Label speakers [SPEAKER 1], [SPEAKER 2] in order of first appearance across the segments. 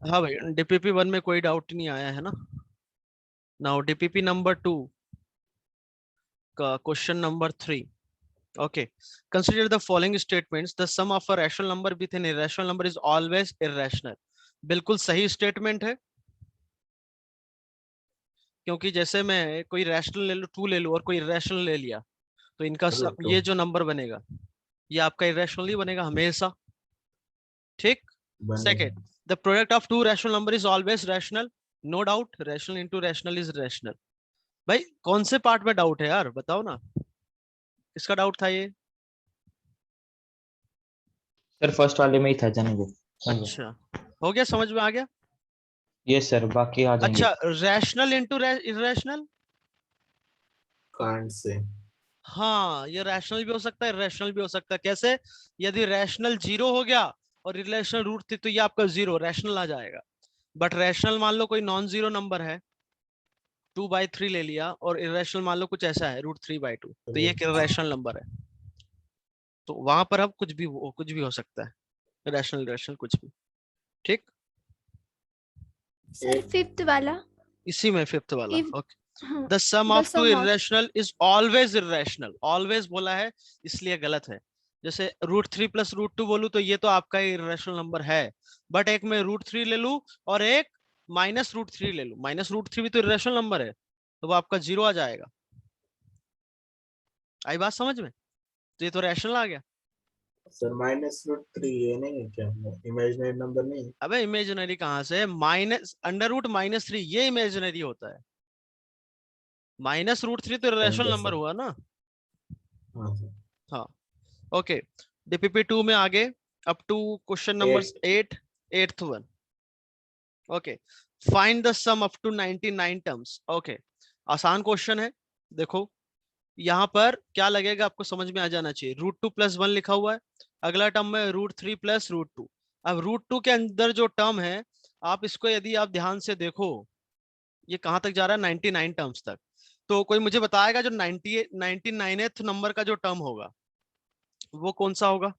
[SPEAKER 1] हाँ भाई, डीपीपी 1 में कोई डाउट नहीं आया है ना। नाउ डीपीपी नंबर 2 का question number 3। Okay. Consider the following statements. The sum of a rational number with an irrational number is always irrational. बिल्कुल सही स्टेटमेंट है, क्योंकि जैसे मैं कोई रैशनल ले लूं, 2 ले लूं और कोई इरेशनल ले लिया, तो इनका
[SPEAKER 2] √2
[SPEAKER 1] ये जो नंबर बनेगा ये आपका इरेशनल ही बनेगा हमेशा। ठीक।
[SPEAKER 2] बनेगा।
[SPEAKER 1] Second, the product of two rational number is always rational. No doubt, rational into rational is rational. भाई कौन से पार्ट में डाउट है यार, बताओ ना, किसका डाउट था ये?
[SPEAKER 3] सर फर्स्ट वाले में ही था, जाने दो।
[SPEAKER 1] अच्छा, हो गया, समझ में आ गया।
[SPEAKER 3] यस सर, बाकी आ जाएंगे।
[SPEAKER 1] अच्छा, rational into irrational,
[SPEAKER 2] can't say.
[SPEAKER 1] हाँ ये रैशनल भी हो सकता है, इरेशनल भी हो सकता है। कैसे? यदि रैशनल 0 हो गया और इरेशनल √3, तो ये आपका 0 रैशनल आ जाएगा। बट रैशनल मान लो कोई नॉन जीरो नंबर है, 2/3 ले लिया, और इरेशनल मान लो कुछ ऐसा है √3/2, तो ये एक इरेशनल नंबर है। तो वहां पर अब कुछ भी हो सकता है, रैशनल इरेशनल कुछ भी। ठीक।
[SPEAKER 4] सर फिफ्थ वाला।
[SPEAKER 1] इसी में फिफ्थ वाला।
[SPEAKER 4] If-
[SPEAKER 1] okay.
[SPEAKER 4] हाँ,
[SPEAKER 1] the sum
[SPEAKER 4] the
[SPEAKER 1] of two
[SPEAKER 4] sum of-
[SPEAKER 1] irrational is always irrational. Always बोला है इसलिए गलत है। जैसे √3 + √2 बोलूं तो ये तो आपका इरेशनल नंबर है, बट एक मैं √3 ले लूं और एक -√3 ले लूं, -√3 भी तो इरेशनल नंबर है, तो वो आपका 0 आ जाएगा। आई बात समझ में? तो ये तो रैशनल आ गया।
[SPEAKER 2] सर -√3 ये नहीं है क्या, इमेजिनरी नंबर नहीं है?
[SPEAKER 1] अबे इमेजिनरी कहां से? √-3 ये इमेजिनरी होता है, -√3 तो रैशनल नंबर हुआ ना।
[SPEAKER 2] हाँ सर।
[SPEAKER 1] हाँ। ओके। डीपीपी 2 में आगे up to question number 8, 8th one. Okay. Find the sum up to 99 terms. Okay, आसान क्वेश्चन है। देखो यहाँ पर क्या लगेगा आपको समझ में आ जाना चाहिए। √2 + 1 लिखा हुआ है, अगला टर्म में √3 + √2। अब √2 के अंदर जो टर्म है, आप इसको यदि आप ध्यान से देखो, ये कहां तक जा रहा है? 99 टर्म्स तक। तो कोई मुझे बताएगा जो 99th नंबर का जो टर्म होगा वो कौन सा होगा?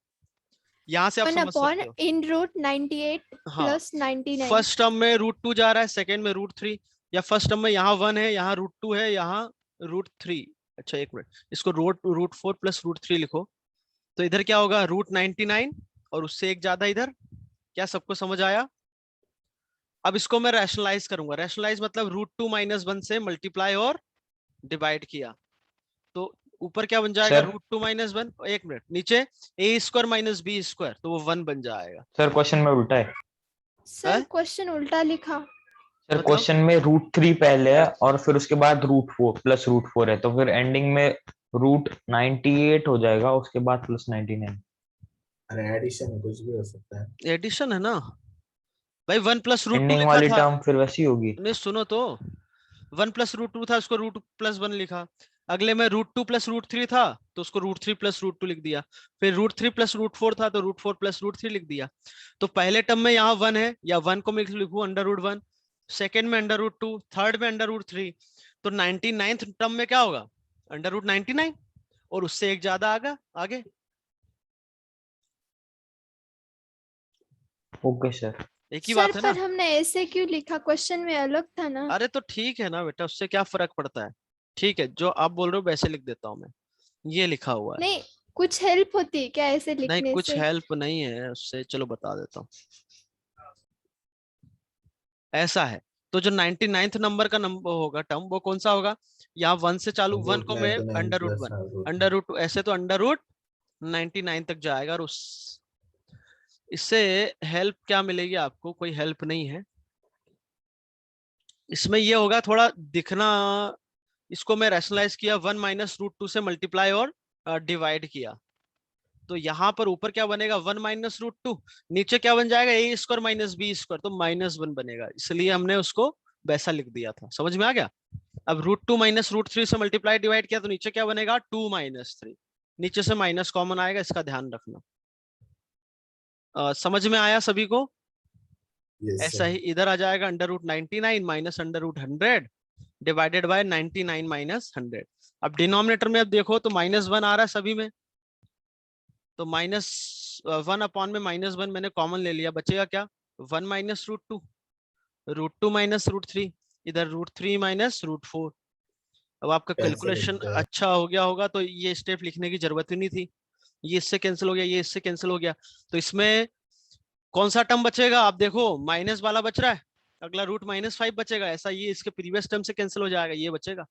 [SPEAKER 1] यहां से आप
[SPEAKER 4] 1
[SPEAKER 1] समझ
[SPEAKER 4] upon
[SPEAKER 1] सकते हो।
[SPEAKER 4] in root 98
[SPEAKER 1] हाँ,
[SPEAKER 4] plus 99।
[SPEAKER 1] फर्स्ट टर्म में √2 जा रहा है, सेकंड में √3, या फर्स्ट टर्म में यहाँ 1 है, यहाँ √2 है, यहाँ √3। अच्छा एक मिनट, इसको √4 + √3 लिखो, तो इधर क्या होगा? √99 और उससे एक ज्यादा इधर। क्या सबको समझ आया? अब इसको मैं रैशनलाइज करूंगा। रैशनलाइज मतलब √2 - 1 से मल्टीप्लाई और डिवाइड किया, तो ऊपर क्या बन जाएगा?
[SPEAKER 3] सर
[SPEAKER 1] √2 - 1। एक मिनट, नीचे a² - b², तो वो 1 बन जाएगा।
[SPEAKER 3] सर क्वेश्चन में उल्टा है।
[SPEAKER 4] सर क्वेश्चन उल्टा लिखा।
[SPEAKER 3] सर
[SPEAKER 1] बताओ।
[SPEAKER 3] क्वेश्चन में √3 पहले है और फिर उसके बाद √4 + √4 है, तो फिर एंडिंग में √98 हो जाएगा, उसके बाद +99।
[SPEAKER 2] अरे एडिशन कुछ भी हो सकता है।
[SPEAKER 1] एडिशन है ना भाई, 1 + √2
[SPEAKER 3] एंडिंग
[SPEAKER 1] लिखा
[SPEAKER 3] वाली
[SPEAKER 1] था।
[SPEAKER 3] टर्म फिर वैसी होगी।
[SPEAKER 1] नहीं सुनो तो, 1 + √2 था, उसको √+1 लिखा। अगले में √2 + √3 था, तो उसको √3 + √2 लिख दिया। फिर √3 + √4 था, तो √4 + √3 लिख दिया। तो पहले टर्म में यहाँ 1 है, या 1 को मैं लिखूं √1, सेकेंड में √2, थर्ड में √3, तो 99th टर्म में क्या होगा? √99, और उससे एक ज्यादा आगा आगे।
[SPEAKER 3] Okay sir.
[SPEAKER 1] एक ही
[SPEAKER 4] सर
[SPEAKER 1] बात है ना।
[SPEAKER 4] पर हमने ऐसे क्यों लिखा, क्वेश्चन में अलग था ना।
[SPEAKER 1] अरे तो ठीक है ना बेटा, उससे क्या फर्क पड़ता है। ठीक है, जो आप बोल रहे हो वैसे लिख देता हूँ मैं, ये लिखा हुआ है।
[SPEAKER 4] नहीं, कुछ हेल्प होती है क्या ऐसे
[SPEAKER 1] नहीं
[SPEAKER 4] लिखने
[SPEAKER 1] कुछ
[SPEAKER 4] से?
[SPEAKER 1] हेल्प नहीं है उससे, चलो बता देता हूँ। ऐसा है, तो जो 99th नंबर का नंबर होगा टर्म, वो कौन सा होगा? यहाँ 1 से चालू, 1 को मैं
[SPEAKER 2] √99
[SPEAKER 1] √1,
[SPEAKER 2] +
[SPEAKER 1] √2, ऐसे तो √99 तक जाएगा। और उस इससे हेल्प क्या मिलेगी आपको? कोई हेल्प नहीं है इसमें। ये होगा थोड़ा दिखना, इसको मैं रैशनलाइज किया, 1 - √2 से मल्टीप्लाई और डिवाइड किया, तो यहाँ पर ऊपर क्या बनेगा? 1 - √2, नीचे क्या बन जाएगा? a² - b², तो -1 बनेगा, इसलिए हमने उसको वैसा लिख दिया था। समझ में आ गया? अब √2 - √3 से मल्टीप्लाई डिवाइड किया, तो नीचे क्या बनेगा? 2 - 3, नीचे से माइनस कॉमन आएगा, इसका ध्यान रखना। समझ में आया सभी को?
[SPEAKER 2] यस
[SPEAKER 1] ऐसा
[SPEAKER 2] सर।
[SPEAKER 1] ही इधर आ जाएगा, √99 - √100 डिवाइडेड बाय 99 - 100। अब डिनोमिनेटर में अब देखो तो -1 आ रहा है सभी में, तो -1 अपॉन में -1 मैंने कॉमन ले लिया, बचेगा क्या? 1 माइनस √2, √2 माइनस √3, इधर √3 माइनस √4। अब आपका
[SPEAKER 2] कैसे
[SPEAKER 1] कैलकुलेशन
[SPEAKER 2] लिखते हैं?
[SPEAKER 1] अच्छा हो गया होगा तो ये स्टेप लिखने की जरूरत ही नहीं थी। ये इससे कैंसिल हो गया, ये इससे कैंसिल हो गया, तो इसमें कौन सा टर्म बचेगा? आप देखो माइनस वाला बच रहा है, अगला √-5 बचेगा, ऐसा ये इसके प्रीवियस टर्म से कैंसिल हो जाएगा, ये बचेगा।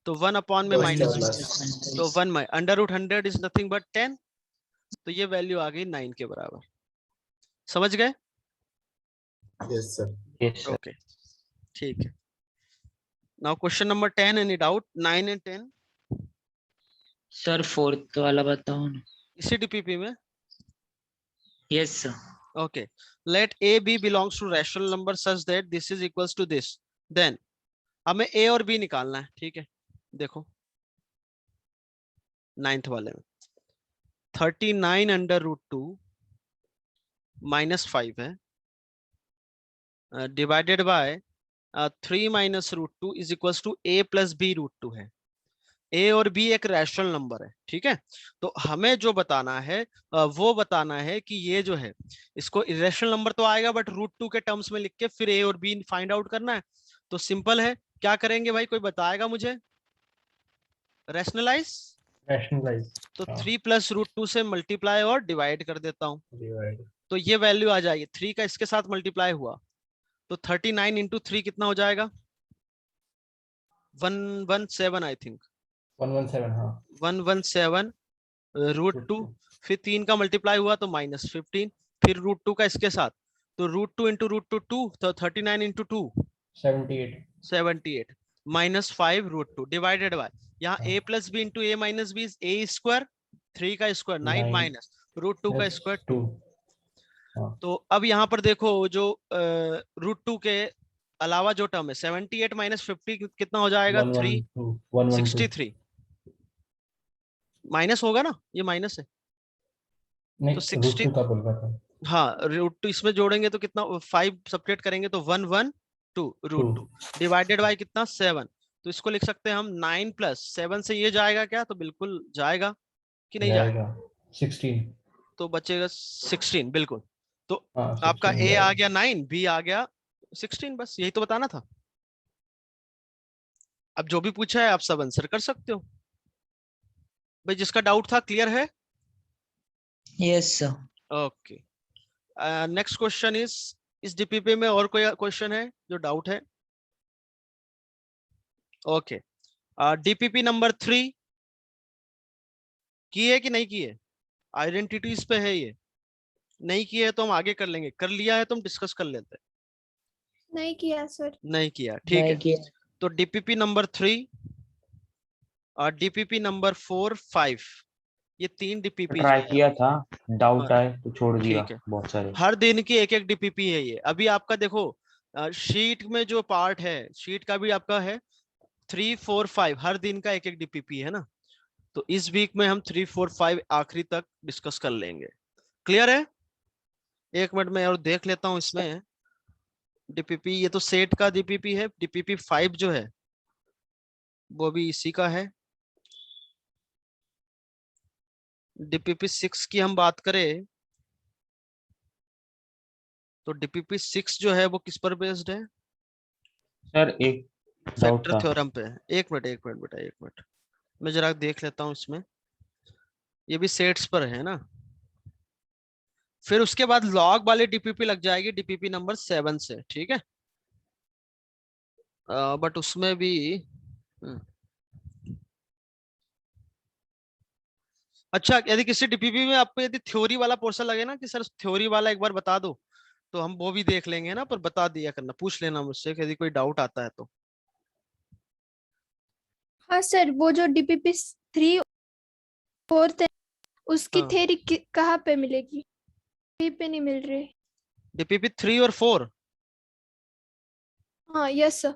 [SPEAKER 1] तो 1 अपॉन में
[SPEAKER 2] First
[SPEAKER 1] माइनस,
[SPEAKER 2] term
[SPEAKER 1] तो 1 में √100 इज नथिंग बट 10, तो ये वैल्यू आ गई 9 के बराबर। समझ गए?
[SPEAKER 2] yes sir.
[SPEAKER 3] Yes sir.
[SPEAKER 1] Okay, ठीक है। Now question number 10, any doubt? 9 and 10
[SPEAKER 5] sir fourth वाला बताओ ना।
[SPEAKER 1] इसी डीपीपी में।
[SPEAKER 5] Yes sir.
[SPEAKER 1] Okay, let a b belongs to rational number such that this is equals to this, then हमें a और b निकालना है। ठीक है, देखो 9th वाले में 39 अंडर √2 -5 है, divided by 3 minus √2 is equals to a plus b √2 है। a और b एक रैशनल नंबर है, ठीक है। तो हमें जो बताना है वो बताना है कि ये जो है इसको इरेशनल नंबर तो आएगा बट √2 के टर्म्स में लिख के फिर a और b फाइंड आउट करना है। तो सिंपल है, क्या करेंगे भाई, कोई बताएगा मुझे? Rationalise,
[SPEAKER 2] Rationalize.
[SPEAKER 1] तो
[SPEAKER 2] हाँ,
[SPEAKER 1] 3 प्लस √2 से मल्टीप्लाई और डिवाइड कर देता हूँ,
[SPEAKER 2] divide.
[SPEAKER 1] तो ये वैल्यू आ जाएगी। 3 का इसके साथ मल्टीप्लाई हुआ तो 39 इंटू 3 कितना हो जाएगा? 117 आई थिंक,
[SPEAKER 2] 117 हाँ.
[SPEAKER 1] 117 √2, फिर 3 का मल्टीप्लाई हुआ तो -15, फिर √2 का इसके साथ, तो √2 इंटू √2 2, तो 39 इंटू 2
[SPEAKER 2] 78.
[SPEAKER 1] 78 -5 √2 डिवाइडेड बाय, यहाँ a plus b into a minus b a square, 3 का स्क्वायर 9
[SPEAKER 2] 9.
[SPEAKER 1] माइनस √2 का स्क्वायर 2।
[SPEAKER 2] 2. हाँ.
[SPEAKER 1] तो अब यहाँ पर देखो जो √2 के अलावा जो टर्म है 78 माइनस 50 कितना हो जाएगा?
[SPEAKER 2] 112. 112.
[SPEAKER 1] 363 माइनस होगा ना, ये माइनस है
[SPEAKER 2] नहीं,
[SPEAKER 1] तो 60,
[SPEAKER 2] √2 का बोल रहा था.
[SPEAKER 1] हाँ √2 इसमें जोड़ेंगे तो कितना, 5 सब्ट्रैक्ट करेंगे तो 112 √2 डिवाइडेड बाय कितना 7, तो इसको लिख सकते हैं हम 9 प्लस 7 से ये जाएगा क्या? तो बिल्कुल जाएगा कि नहीं जाएगा?
[SPEAKER 2] जाएगा 16.
[SPEAKER 1] तो बचेगा 16 बिल्कुल। तो
[SPEAKER 2] हाँ,
[SPEAKER 1] आपका
[SPEAKER 2] 16
[SPEAKER 1] a आ
[SPEAKER 2] जाएगा.
[SPEAKER 1] गया 9, b आ गया 16, बस यही तो बताना था। अब जो भी पूछा है आप सब आंसर कर सकते हो भाई, जिसका डाउट था क्लियर है?
[SPEAKER 5] Yes sir.
[SPEAKER 1] Okay, next question इस डीपीपी में और कोई क्वेश्चन है जो डाउट है? ओके, डीपीपी नंबर 3 की है कि नहीं की है? आइडेंटिटीज पे है ये, नहीं की है तो हम आगे कर लेंगे, कर लिया है तो हम डिस्कस कर लेते हैं।
[SPEAKER 4] नहीं किया सर।
[SPEAKER 1] नहीं किया, ठीक है।
[SPEAKER 5] किया।
[SPEAKER 1] तो डीपीपी नंबर 3 और डीपीपी नंबर 4 5, ये 3 डीपीपी
[SPEAKER 3] ट्राई किया था, डाउट
[SPEAKER 1] हाँ,
[SPEAKER 3] आए तो छोड़ दिया
[SPEAKER 1] ठीक है।
[SPEAKER 3] बहुत सारे।
[SPEAKER 1] हर दिन की एक एक डीपीपी है ये। अभी आपका देखो शीट में जो पार्ट है, शीट का भी आपका है 3 4 5, हर दिन का एक एक डीपीपी है ना। तो इस वीक में हम 3 4 5 आखिरी तक डिस्कस कर लेंगे। क्लियर है? एक मिनट में और देख लेता हूं इसमें डीपीपी, ये तो सेट का डीपीपी है, डीपीपी 5 जो है वो भी इसी का है। डीपीपी 6 की हम बात करें तो डीपीपी 6 जो है वो किस पर बेस्ड है?
[SPEAKER 3] सर एक डाउट
[SPEAKER 1] फैक्टर
[SPEAKER 3] था।
[SPEAKER 1] थ्योरम पे। एक मिनट बेटा, एक मिनट मैं जरा देख लेता हूं इसमें, ये भी सेट्स पर है ना। फिर उसके बाद लॉग वाली डीपीपी लग जाएगी डीपीपी नंबर 7 से, ठीक है। बट उसमें भी अच्छा, यदि किसी डीपीपी में आपको यदि थ्योरी वाला पोर्शन लगे ना कि सर थ्योरी वाला एक बार बता दो, तो हम वो भी देख लेंगे ना, पर बता दिया करना, पूछ लेना मुझसे कि यदि कोई डाउट आता है तो।
[SPEAKER 4] हाँ सर, वो जो DPP 3 4 उसकी
[SPEAKER 1] हाँ,
[SPEAKER 4] थ्योरी कहाँ पे मिलेगी? कहीं पे नहीं मिल रही।
[SPEAKER 1] डीपीपी 3 और 4।
[SPEAKER 4] हाँ यस सर।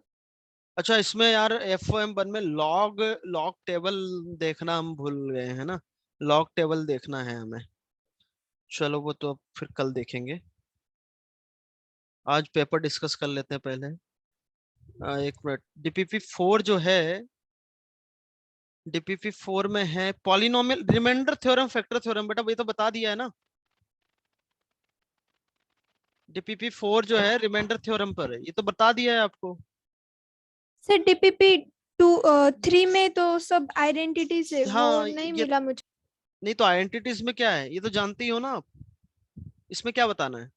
[SPEAKER 1] अच्छा, इसमें यार FOM1 में लॉग लॉग टेबल देखना हम भूल गए हैं ना, लॉग टेबल देखना है हमें। चलो वो तो अब फिर कल देखेंगे, आज पेपर डिस्कस कर लेते हैं पहले। एक मिनट, डीपीपी 4 जो है, डीपीपी 4 में है polynomial remainder theorem, factor theorem, बेटा ये तो बता दिया है ना। डीपीपी 4 जो है रिमाइंडर थ्योरम पर है, ये तो बता दिया है आपको।
[SPEAKER 4] सर डीपीपी 3 में तो सब आइडेंटिटीज है, वो
[SPEAKER 1] हाँ,
[SPEAKER 4] नहीं
[SPEAKER 1] ये
[SPEAKER 4] मिला मुझे।
[SPEAKER 1] नहीं तो आइडेंटिटीज में क्या है ये तो जानते ही हो ना आप, इसमें क्या बताना है।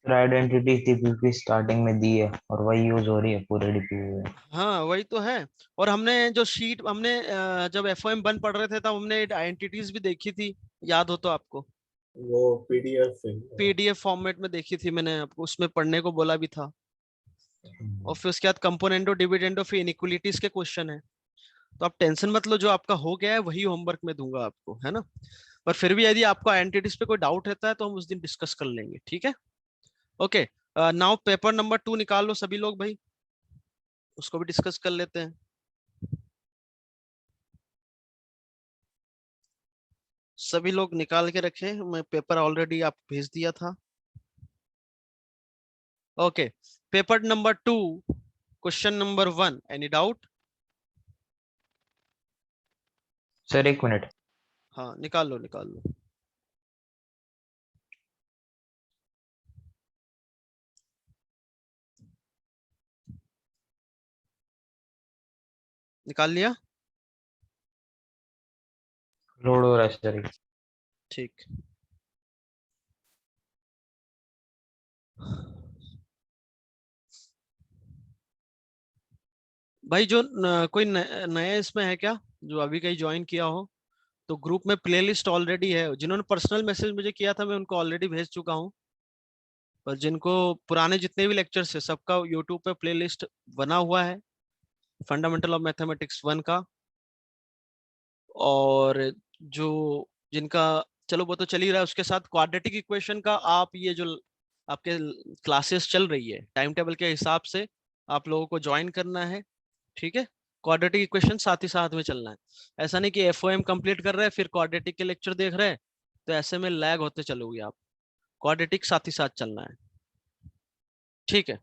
[SPEAKER 3] आइडेंटिटी डीपीपी स्टार्टिंग में दी है और वही यूज हो रही है पूरे डीपीपी में।
[SPEAKER 1] हाँ वही तो है। और हमने जो शीट हमने जब एफओएम 1 पढ़ रहे थे तब हमने आइडेंटिटीज भी देखी थी, याद हो तो आपको,
[SPEAKER 2] वो पीडीएफ है।
[SPEAKER 1] पीडीएफ फॉर्मेट में देखी थी मैंने आपको, उसमें पढ़ने को बोला भी था। और फिर उसके बाद कंपोनेंडो डिविडेंडो फिर इनइक्वालिटीज के क्वेश्चन है। तो आप टेंशन मत लो, जो आपका हो गया है वही होमवर्क में दूंगा आपको, है ना। पर फिर भी यदि आपको आइडेंटिटीज पे कोई डाउट रहता है तो हम उस दिन डिस्कस कर लेंगे, ठीक है। ओके, नाउ पेपर नंबर 2 निकाल लो सभी लोग भाई, उसको भी डिस्कस कर लेते हैं। सभी लोग निकाल के रखे, मैं पेपर ऑलरेडी आप भेज दिया था। Okay, paper number 2 question number 1, any doubt?
[SPEAKER 3] Sir 1 minute.
[SPEAKER 1] हाँ निकाल लो निकाल लो। निकाल लिया?
[SPEAKER 3] लोड हो रहा है सर।
[SPEAKER 1] ठीक। भाई जो कोई नया इसमें है क्या, जो अभी कहीं ज्वाइन किया हो, तो ग्रुप में प्लेलिस्ट ऑलरेडी है। जिन्होंने पर्सनल मैसेज मुझे किया था मैं उनको ऑलरेडी भेज चुका हूँ। पर जिनको पुराने जितने भी लेक्चर्स है सबका यूट्यूब पे प्लेलिस्ट बना हुआ है, फंडामेंटल ऑफ मैथमेटिक्स 1 का। और जो जिनका, चलो वो तो चल ही रहा है, उसके साथ क्वाड्रेटिक इक्वेशन का आप ये जो आपके क्लासेस चल रही है टाइम टेबल के हिसाब से आप लोगों को ज्वाइन करना है, ठीक है। क्वाड्रेटिक इक्वेशन साथ ही साथ में चलना है, ऐसा नहीं कि एफओएम कंप्लीट कर रहे हैं फिर क्वाड्रेटिक के लेक्चर देख रहे हैं, तो ऐसे में लैग होते चलोगे आप। क्वाड्रेटिक साथ ही साथ चलना है, ठीक है।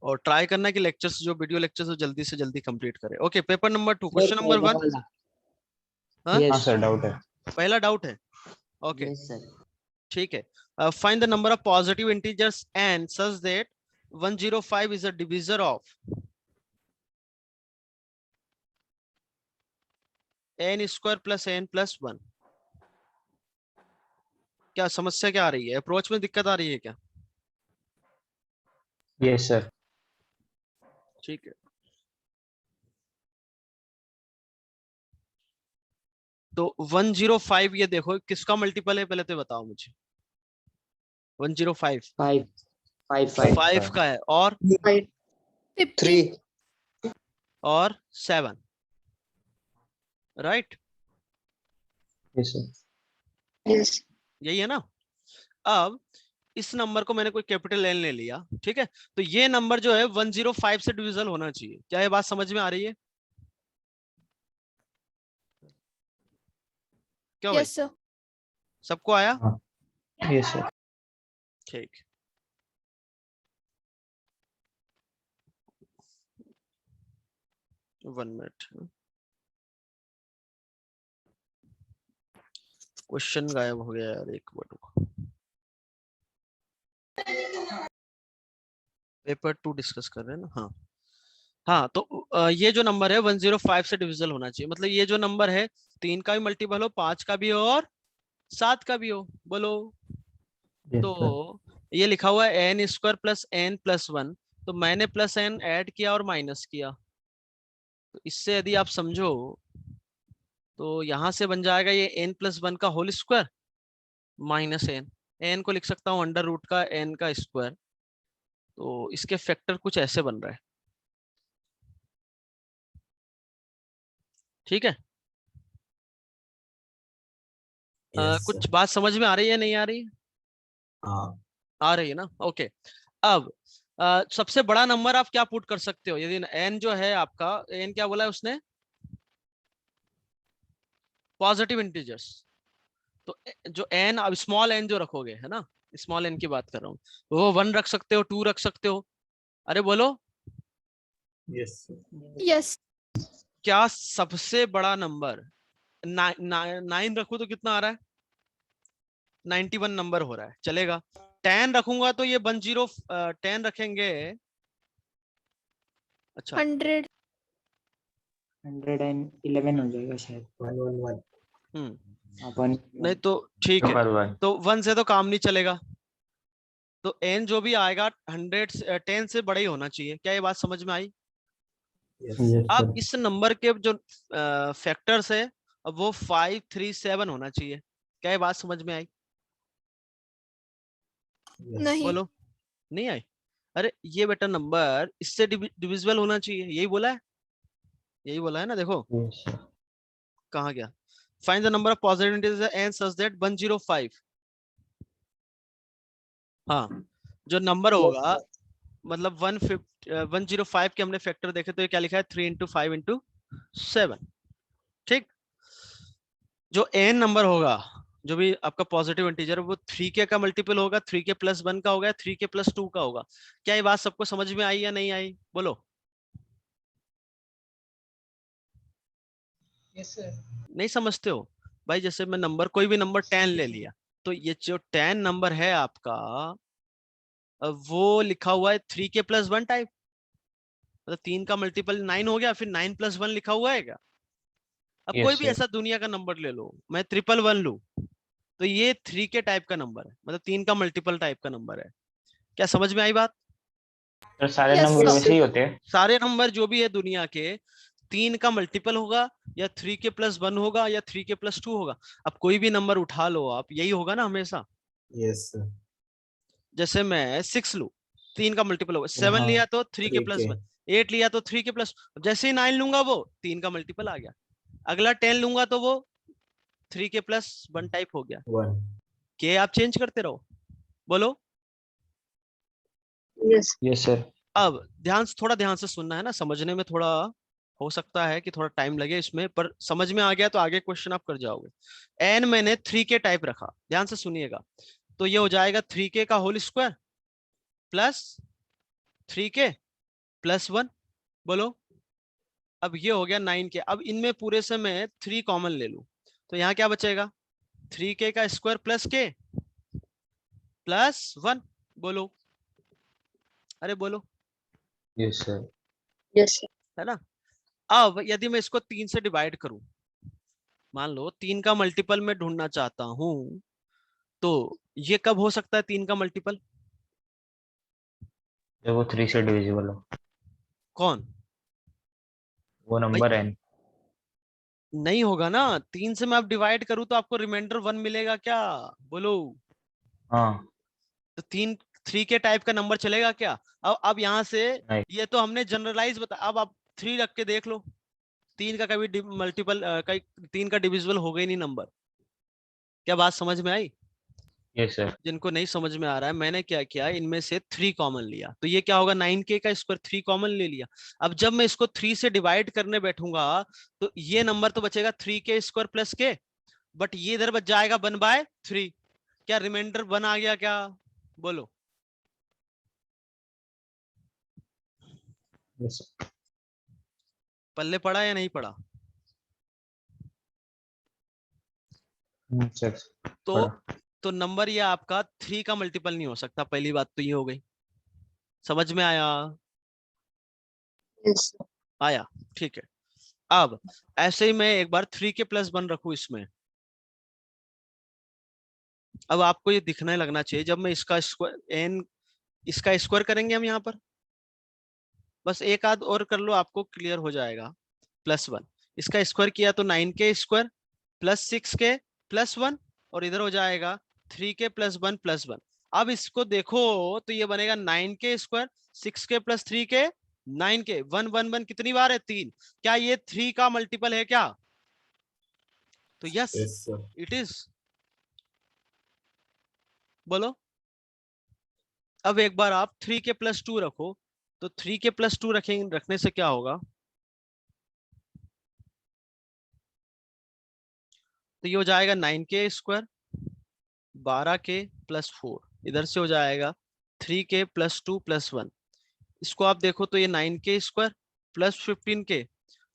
[SPEAKER 1] और ट्राई करना है कि लेक्चर्स जो वीडियो लेक्चर्स हो जल्दी से जल्दी कंप्लीट करें। Okay, paper number 2 question number 1। हाँ
[SPEAKER 3] हाँ सर डाउट है।
[SPEAKER 1] पहला डाउट है, ओके
[SPEAKER 5] यस सर।
[SPEAKER 1] ठीक है। Find the number of positive integers n such that 105 is a divisor of n square plus n plus 1। क्या समस्या क्या आ रही है, अप्रोच में दिक्कत आ रही है क्या?
[SPEAKER 3] Yes sir.
[SPEAKER 1] ठीक है, तो 105 ये देखो किसका मल्टीपल है, पहले तो बताओ मुझे। 105
[SPEAKER 5] 5 5
[SPEAKER 1] 5 का है, और
[SPEAKER 4] 50
[SPEAKER 1] और 7, राइट?
[SPEAKER 3] Yes sir.
[SPEAKER 4] यस
[SPEAKER 1] यही है ना। अब इस नंबर को मैंने कोई कैपिटल एन ले लिया, ठीक है। तो ये नंबर जो है 105 से डिविजल होना चाहिए। क्या ये बात समझ में आ रही है क्या भाई?
[SPEAKER 4] यस सर
[SPEAKER 1] सबको आया?
[SPEAKER 3] हाँ यस सर।
[SPEAKER 1] ठीक, वन मिनट। क्वेश्चन गायब हो गया यार, एक मिनट रुको। पेपर 2 डिस्कस कर रहे हैं ना। हाँ हाँ, तो ये जो नंबर है 105 से डिविजल होना चाहिए। मतलब ये जो नंबर है 3 का भी मल्टीपल हो, 5 का भी हो और 7 का भी हो, बोलो।
[SPEAKER 3] यस
[SPEAKER 1] तो
[SPEAKER 3] सर।
[SPEAKER 1] ये लिखा हुआ है n square plus n plus 1, तो मैंने प्लस एन ऐड किया और माइनस किया। तो इससे यदि आप समझो तो यहां से बन जाएगा ये एन प्लस 1 का whole square minus n. N को लिख सकता हूँ अंडर रूट का एन का स्क्वायर। तो इसके फैक्टर कुछ ऐसे बन रहा है, ठीक है।
[SPEAKER 2] यस
[SPEAKER 1] कुछ बात समझ में आ रही है नहीं आ रही?
[SPEAKER 2] हाँ
[SPEAKER 1] आ रही है ना, ओके। अब सबसे बड़ा नंबर आप क्या पुट कर सकते हो, यदि एन जो है आपका, एन क्या बोला है उसने, पॉजिटिव इंटीजर्स। तो जो एन, अब स्मॉल एन जो रखोगे, है ना, स्मॉल एन की बात कर रहा हूँ, वो 1 रख सकते हो, 2 रख सकते हो। अरे बोलो,
[SPEAKER 2] यस
[SPEAKER 4] यस
[SPEAKER 1] क्या सबसे बड़ा नंबर 9 रखो तो कितना आ रहा है? 91 नंबर हो रहा है, चलेगा। 10 रखूंगा तो ये 10 10 रखेंगे। अच्छा
[SPEAKER 4] 100
[SPEAKER 5] 111 हो जाएगा शायद।
[SPEAKER 2] 111
[SPEAKER 1] नहीं तो ठीक है,
[SPEAKER 3] 111
[SPEAKER 1] तो 1 से तो काम नहीं चलेगा, तो n जो भी आएगा 10 से बड़ा ही होना चाहिए। क्या ये बात समझ में आई?
[SPEAKER 2] yes
[SPEAKER 1] अब इस नंबर के जो फैक्टर्स है, अब वो 5 3 7 होना चाहिए। क्या ये बात समझ में आई?
[SPEAKER 2] yes
[SPEAKER 4] नहीं।
[SPEAKER 1] बोलो, नहीं आई? अरे ये बेटा नंबर इससे डिविजिबल होना चाहिए, यही बोला है, यही बोला है ना। देखो
[SPEAKER 3] yes sir
[SPEAKER 1] कहाँ गया, find the number of positive integer n such that 105। हाँ, जो नंबर होगा मतलब 105 के हमने फैक्टर देखे, तो ये क्या लिखा है 3 × 5 × 7। ठीक, जो n नंबर होगा, जो भी आपका पॉजिटिव इंटीजर, वो 3k का मल्टीपल होगा, 3k + 1 का होगा, 3k + 2 का होगा। क्या ये बात सबको समझ में आई या नहीं आई? बोलो। नहीं समझते हो भाई? जैसे मैं नंबर, कोई भी नंबर 10 ले लिया, तो ये जो 10 नंबर है आपका, वो लिखा हुआ है 3k + 1 टाइप, मतलब 3 का मल्टीपल 9 हो गया, फिर 9 + 1 लिखा हुआ है क्या? अब कोई
[SPEAKER 3] yes
[SPEAKER 1] भी
[SPEAKER 3] sir
[SPEAKER 1] ऐसा दुनिया का नंबर ले लो, मैं 111 लूं, तो ये 3k टाइप का नंबर है, मतलब 3 का मल्टीपल टाइप का नंबर है। क्या समझ में आई बात?
[SPEAKER 3] तो सारे
[SPEAKER 4] Yes,
[SPEAKER 3] नंबर
[SPEAKER 4] sir.
[SPEAKER 3] वैसे ही होते हैं।
[SPEAKER 1] सारे नंबर जो भी है दुनिया के, 3 का मल्टीपल होगा, या 3k + 1 होगा, या 3k + 2 होगा। अब कोई भी नंबर उठा लो आप, यही होगा ना हमेशा।
[SPEAKER 2] yes sir
[SPEAKER 1] जैसे मैं 6 लूं, 3 का मल्टीपल होगा, 7
[SPEAKER 3] हाँ
[SPEAKER 1] लिया तो 3k
[SPEAKER 2] 3k
[SPEAKER 1] + 1, 8 लिया तो 3k +, जैसे ही 9 लूंगा वो 3 का मल्टीपल आ गया, अगला 10 लूंगा तो वो 3k + 1 टाइप हो गया।
[SPEAKER 2] 1
[SPEAKER 1] के आप चेंज करते रहो। बोलो।
[SPEAKER 4] Yes.
[SPEAKER 3] yes sir
[SPEAKER 1] अब थोड़ा ध्यान से सुनना है ना, समझने में थोड़ा हो सकता है कि थोड़ा टाइम लगे इसमें, पर समझ में आ गया तो आगे क्वेश्चन आप कर जाओगे। एन मैंने 3k टाइप रखा, ध्यान से सुनिएगा, तो ये हो जाएगा 3k का होल स्क्वायर प्लस 3k + 1। बोलो। अब ये हो गया 9k। अब इनमें पूरे से मैं 3 कॉमन ले लूं, तो यहाँ क्या बचेगा 3k का स्क्वायर प्लस k + 1। बोलो, अरे बोलो,
[SPEAKER 3] yes sir
[SPEAKER 4] Yes, sir.
[SPEAKER 1] है ना। अब यदि मैं इसको 3 से डिवाइड करूं, मान लो 3 का मल्टीपल मैं ढूंढना चाहता हूं, तो ये कब हो सकता है 3 का मल्टीपल?
[SPEAKER 3] जब वो 3 से डिविजिबल हो,
[SPEAKER 1] कौन?
[SPEAKER 3] वो
[SPEAKER 1] भाई
[SPEAKER 3] नंबर n।
[SPEAKER 1] नहीं होगा ना, 3 से मैं अब डिवाइड करूं तो आपको रिमाइंडर 1 मिलेगा क्या? बोलो।
[SPEAKER 3] हाँ
[SPEAKER 1] तो 3k टाइप का नंबर चलेगा क्या? अब यहाँ से,
[SPEAKER 3] नहीं
[SPEAKER 1] ये तो हमने जनरलाइज बता, अब आप 3 रख के देख लो, 3 का कभी मल्टीपल, कहीं 3 का डिविजिबल हो गई नहीं नंबर। क्या बात समझ में आई?
[SPEAKER 3] yes sir
[SPEAKER 1] जिनको नहीं समझ में आ रहा है, मैंने क्या किया, इनमें से 3 कॉमन लिया, तो ये क्या होगा 9k का स्क्वायर 3 कॉमन ले लिया। अब जब मैं इसको 3 से डिवाइड करने बैठूंगा, तो ये नंबर तो बचेगा 3k square plus k, but ये इधर बच जाएगा 1/3। क्या रिमाइंडर 1 आ गया क्या? बोलो।
[SPEAKER 3] yes sir
[SPEAKER 1] पल्ले पड़ा या नहीं पड़ा?
[SPEAKER 3] sir
[SPEAKER 1] तो
[SPEAKER 3] पढ़ा।
[SPEAKER 1] तो नंबर ये आपका 3 का मल्टीपल नहीं हो सकता, पहली बात तो ये हो गई। समझ में आया?
[SPEAKER 4] Yes, sir.
[SPEAKER 1] आया, ठीक है। अब ऐसे ही मैं एक बार 3k + 1 रखू इसमें, अब आपको ये दिखने लगना चाहिए, जब मैं इसका स्क्वायर एन, इसका स्क्वायर करेंगे हम यहाँ पर, बस एक आध और कर लो आपको क्लियर हो जाएगा। +1, इसका स्क्वायर किया तो 9k स्क्वायर प्लस 6k + 1, और इधर हो जाएगा 3k + 1 + 1। अब इसको देखो तो ये बनेगा 9k square 6k + 3k 9k 1 1 1 कितनी बार है 3। क्या ये 3 का मल्टीपल है क्या? तो yes
[SPEAKER 2] yes sir
[SPEAKER 1] it is. बोलो। अब एक बार आप 3k + 2 रखो, तो 3k + 2 रखने से क्या होगा, तो ये हो जाएगा 9k स्क्वायर 12k + 4, इधर से हो जाएगा 3k + 2 + 1। इसको आप देखो तो ये 9k स्क्वायर + 15k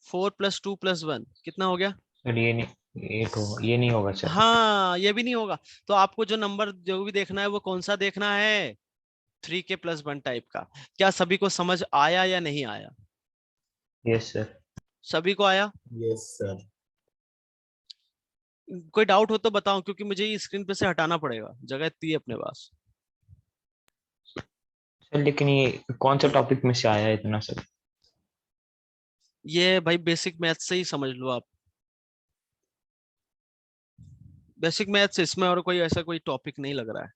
[SPEAKER 1] 4 + 2 + 1 कितना हो गया?
[SPEAKER 3] सर ये नहीं, 8 होगा, ये नहीं होगा सर।
[SPEAKER 1] हाँ ये भी नहीं होगा। तो आपको जो नंबर जो भी देखना है वो कौन सा देखना है, 3k+1 टाइप का। क्या सभी को समझ आया या नहीं आया?
[SPEAKER 3] Yes sir.
[SPEAKER 1] सभी को आया?
[SPEAKER 2] Yes sir.
[SPEAKER 1] कोई डाउट हो तो बताओ, क्योंकि मुझे ये स्क्रीन पे से हटाना पड़ेगा, जगह इतनी है अपने पास।
[SPEAKER 3] सर लेकिन ये कौन सा टॉपिक में से आया है इतना सर?
[SPEAKER 1] ये भाई बेसिक मैथ से ही समझ लो आप, बेसिक मैथ से, इसमें और कोई ऐसा कोई टॉपिक नहीं लग रहा है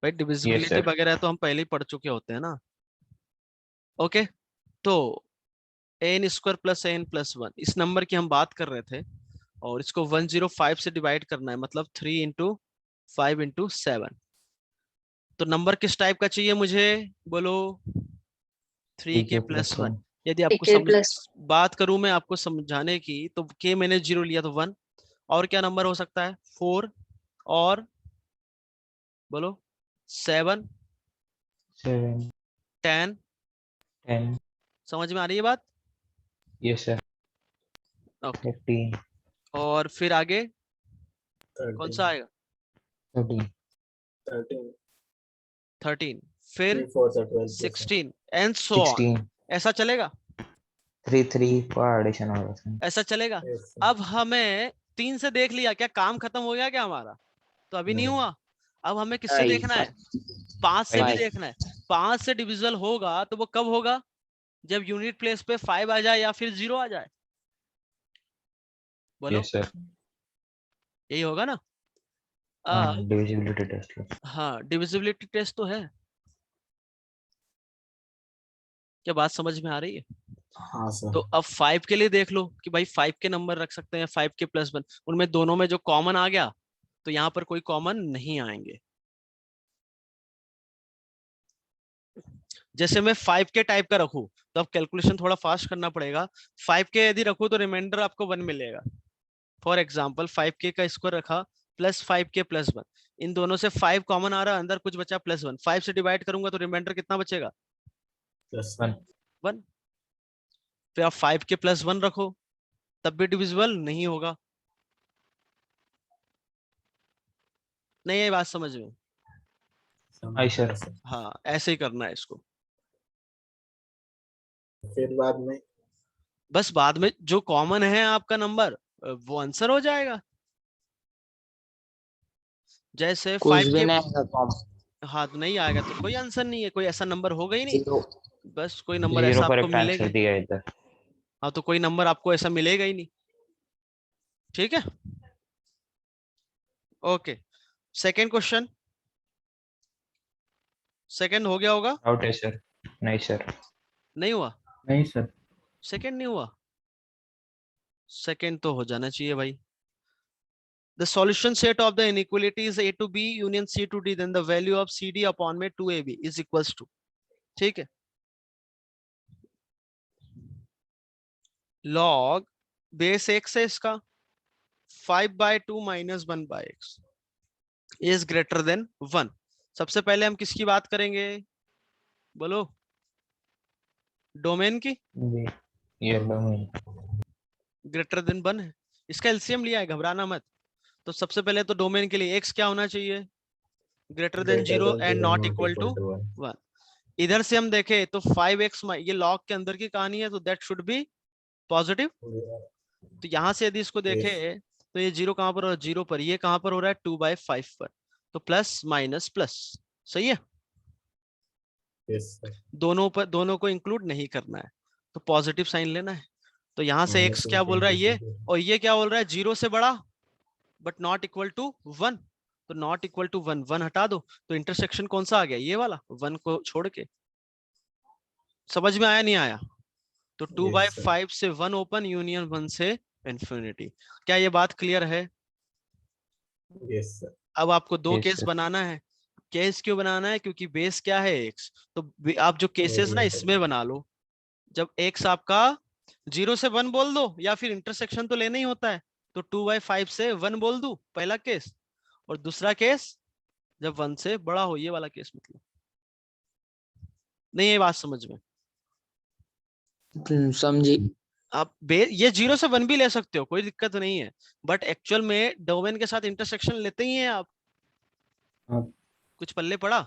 [SPEAKER 1] भाई।
[SPEAKER 3] Yes
[SPEAKER 1] divisibility
[SPEAKER 3] sir.
[SPEAKER 1] वगैरह तो हम पहले ही पढ़ चुके होते हैं ना। ओके, तो an² + an+1 इस नंबर की हम बात कर रहे थे, और इसको 105 से डिवाइड करना है, मतलब 3 × 5 × 7। तो नंबर किस टाइप का चाहिए मुझे, बोलो? 3k+1।
[SPEAKER 3] 3k+1।
[SPEAKER 1] यदि आपको बात करूं मैं आपको समझाने की, तो k मैंने 0 लिया तो 1, और क्या नंबर हो सकता है, 4, और बोलो 7,
[SPEAKER 3] 7,
[SPEAKER 1] 10।
[SPEAKER 3] 10।
[SPEAKER 1] समझ में आ रही है बात?
[SPEAKER 3] Yes sir.
[SPEAKER 1] ओके,
[SPEAKER 3] 15,
[SPEAKER 1] और फिर आगे कौन सा
[SPEAKER 2] 13,
[SPEAKER 1] आएगा?
[SPEAKER 3] 13,
[SPEAKER 2] 13,
[SPEAKER 1] 13, फिर
[SPEAKER 2] 3 4 12 सर।
[SPEAKER 1] 16 and so on.
[SPEAKER 3] 16,
[SPEAKER 1] ऐसा चलेगा?
[SPEAKER 3] 3 3 का एडिशन होगा सर।
[SPEAKER 1] ऐसा चलेगा?
[SPEAKER 2] Yes sir.
[SPEAKER 1] अब हमें 3 से देख लिया, क्या काम खत्म हो गया क्या हमारा? तो अभी नहीं
[SPEAKER 2] नहीं।
[SPEAKER 1] हुआ। अब हमें किससे देखना है, 5 से भी
[SPEAKER 3] 5।
[SPEAKER 1] देखना है। 5 से डिविजिबल होगा तो वो कब होगा, जब यूनिट प्लेस पे 5 आ जाए या फिर 0 आ जाए। बोलो,
[SPEAKER 3] यस सर।
[SPEAKER 1] यही होगा ना?
[SPEAKER 3] हाँ,
[SPEAKER 1] अब
[SPEAKER 3] डिविजिबिलिटी टेस्ट।
[SPEAKER 1] हाँ, डिविजिबिलिटी टेस्ट तो है। क्या बात समझ में आ रही है?
[SPEAKER 2] हाँ सर।
[SPEAKER 1] तो अब 5 के लिए देख लो कि भाई 5 के नंबर रख सकते हैं, 5k+1, उनमें दोनों में जो कॉमन आ गया, तो यहाँ पर कोई कॉमन नहीं आएंगे। जैसे मैं 5k टाइप का रखूं, तो अब कैलकुलेशन थोड़ा फास्ट करना पड़ेगा। 5k यदि रखूं तो रिमाइंडर आपको 1 मिलेगा। फॉर एग्जाम्पल 5k का स्क्वायर रखा प्लस 5k+1, इन दोनों से 5 कॉमन आ रहा, अंदर कुछ बचा +1, 5 से डिवाइड करूंगा तो रिमाइंडर कितना बचेगा,
[SPEAKER 2] +1।
[SPEAKER 1] 1। फिर आप 5k+1 रखो, तब भी डिविजिबल नहीं होगा। नहीं ये बात समझ में?
[SPEAKER 3] आई
[SPEAKER 2] समझ
[SPEAKER 3] सर।
[SPEAKER 2] गया सर।
[SPEAKER 1] हाँ ऐसे ही करना है इसको।
[SPEAKER 2] फिर बाद में
[SPEAKER 1] बस बाद में जो कॉमन है आपका नंबर, वो आंसर हो जाएगा। जैसे
[SPEAKER 5] कुछ
[SPEAKER 1] 5
[SPEAKER 5] भी
[SPEAKER 1] के,
[SPEAKER 5] नहीं आएगा कॉम।
[SPEAKER 1] हाँ तो नहीं आएगा तो कोई आंसर नहीं है, कोई ऐसा नंबर होगा ही नहीं।
[SPEAKER 5] 0।
[SPEAKER 1] बस कोई नंबर
[SPEAKER 3] 0
[SPEAKER 1] ऐसा आपको
[SPEAKER 3] करेक्ट
[SPEAKER 1] मिलेगा
[SPEAKER 3] आंसर
[SPEAKER 1] ही,
[SPEAKER 3] दिया इधर।
[SPEAKER 1] हाँ तो कोई नंबर आपको ऐसा मिलेगा ही नहीं। ठीक है, ओके। सेकेंड क्वेश्चन, सेकेंड हो गया होगा?
[SPEAKER 3] डाउट है सर? नहीं सर।
[SPEAKER 1] नहीं हुआ?
[SPEAKER 3] नहीं सर।
[SPEAKER 1] सेकेंड नहीं हुआ? सेकेंड तो हो जाना चाहिए भाई। The solution set of the inequality is a to b union c to d, then the value of cd upon में 2ab is equals to, ठीक है, log बेस x है इसका, 5/2 - 1/x is greater than 1। सबसे पहले हम किसकी बात करेंगे, बोलो? डोमेन की।
[SPEAKER 3] जी, ये डोमेन।
[SPEAKER 1] ग्रेटर देन 1 है, इसका एलसीएम लिया है, घबराना मत। तो सबसे पहले तो डोमेन के लिए x क्या होना चाहिए, greater than
[SPEAKER 2] greater
[SPEAKER 1] 0
[SPEAKER 2] than
[SPEAKER 1] and
[SPEAKER 2] 0
[SPEAKER 1] not
[SPEAKER 2] not
[SPEAKER 1] equal to
[SPEAKER 2] equal to 1।
[SPEAKER 1] 1। इधर से हम देखें तो 5x, ये लॉग के अंदर की कहानी है, तो दैट शुड बी पॉजिटिव। तो यहां से यदि इसको देखे
[SPEAKER 2] Yes,
[SPEAKER 1] तो ये 0 कहां पर हो रहा है, 0 पर, ये कहां पर हो रहा है, 2/5 पर, तो प्लस माइनस प्लस, सही है।
[SPEAKER 2] yes sir।
[SPEAKER 1] दोनों पर, दोनों को इंक्लूड नहीं करना है, तो पॉजिटिव साइन लेना है। तो यहां से x क्या बोल रहा है ये, और ये क्या बोल रहा है, 0 से बड़ा बट नॉट इक्वल टू 1। तो नॉट इक्वल टू 1, 1 हटा दो, तो इंटरसेक्शन कौन सा आ गया, ये वाला, 1 को छोड़ के। समझ में आया नहीं आया? तो
[SPEAKER 2] Yes sir।
[SPEAKER 1] 2/5 से 1 ओपन, यूनियन 1 से इंफिनिटी। क्या ये बात क्लियर है?
[SPEAKER 2] Yes sir।
[SPEAKER 1] अब आपको दो
[SPEAKER 3] यस
[SPEAKER 1] केस
[SPEAKER 3] सर।
[SPEAKER 1] बनाना है। केस क्यों बनाना है, क्योंकि बेस क्या है, x। तो आप जो केसेस ना
[SPEAKER 2] Variable।
[SPEAKER 1] इसमें बना लो, जब x आपका 0 से 1 बोल दो, या फिर इंटरसेक्शन तो लेना ही होता है, तो 2/5 से 1 बोल दूं, पहला केस। और दूसरा केस जब 1 से बड़ा हो, ये वाला केस मतलब। नहीं ये बात समझ में?
[SPEAKER 5] समझी।
[SPEAKER 1] आप ये 0 से 1 भी ले सकते हो, कोई दिक्कत नहीं है, बट एक्चुअल में डोमेन के साथ इंटरसेक्शन लेते ही हैं आप।
[SPEAKER 2] हाँ।
[SPEAKER 1] कुछ पल्ले पड़ा?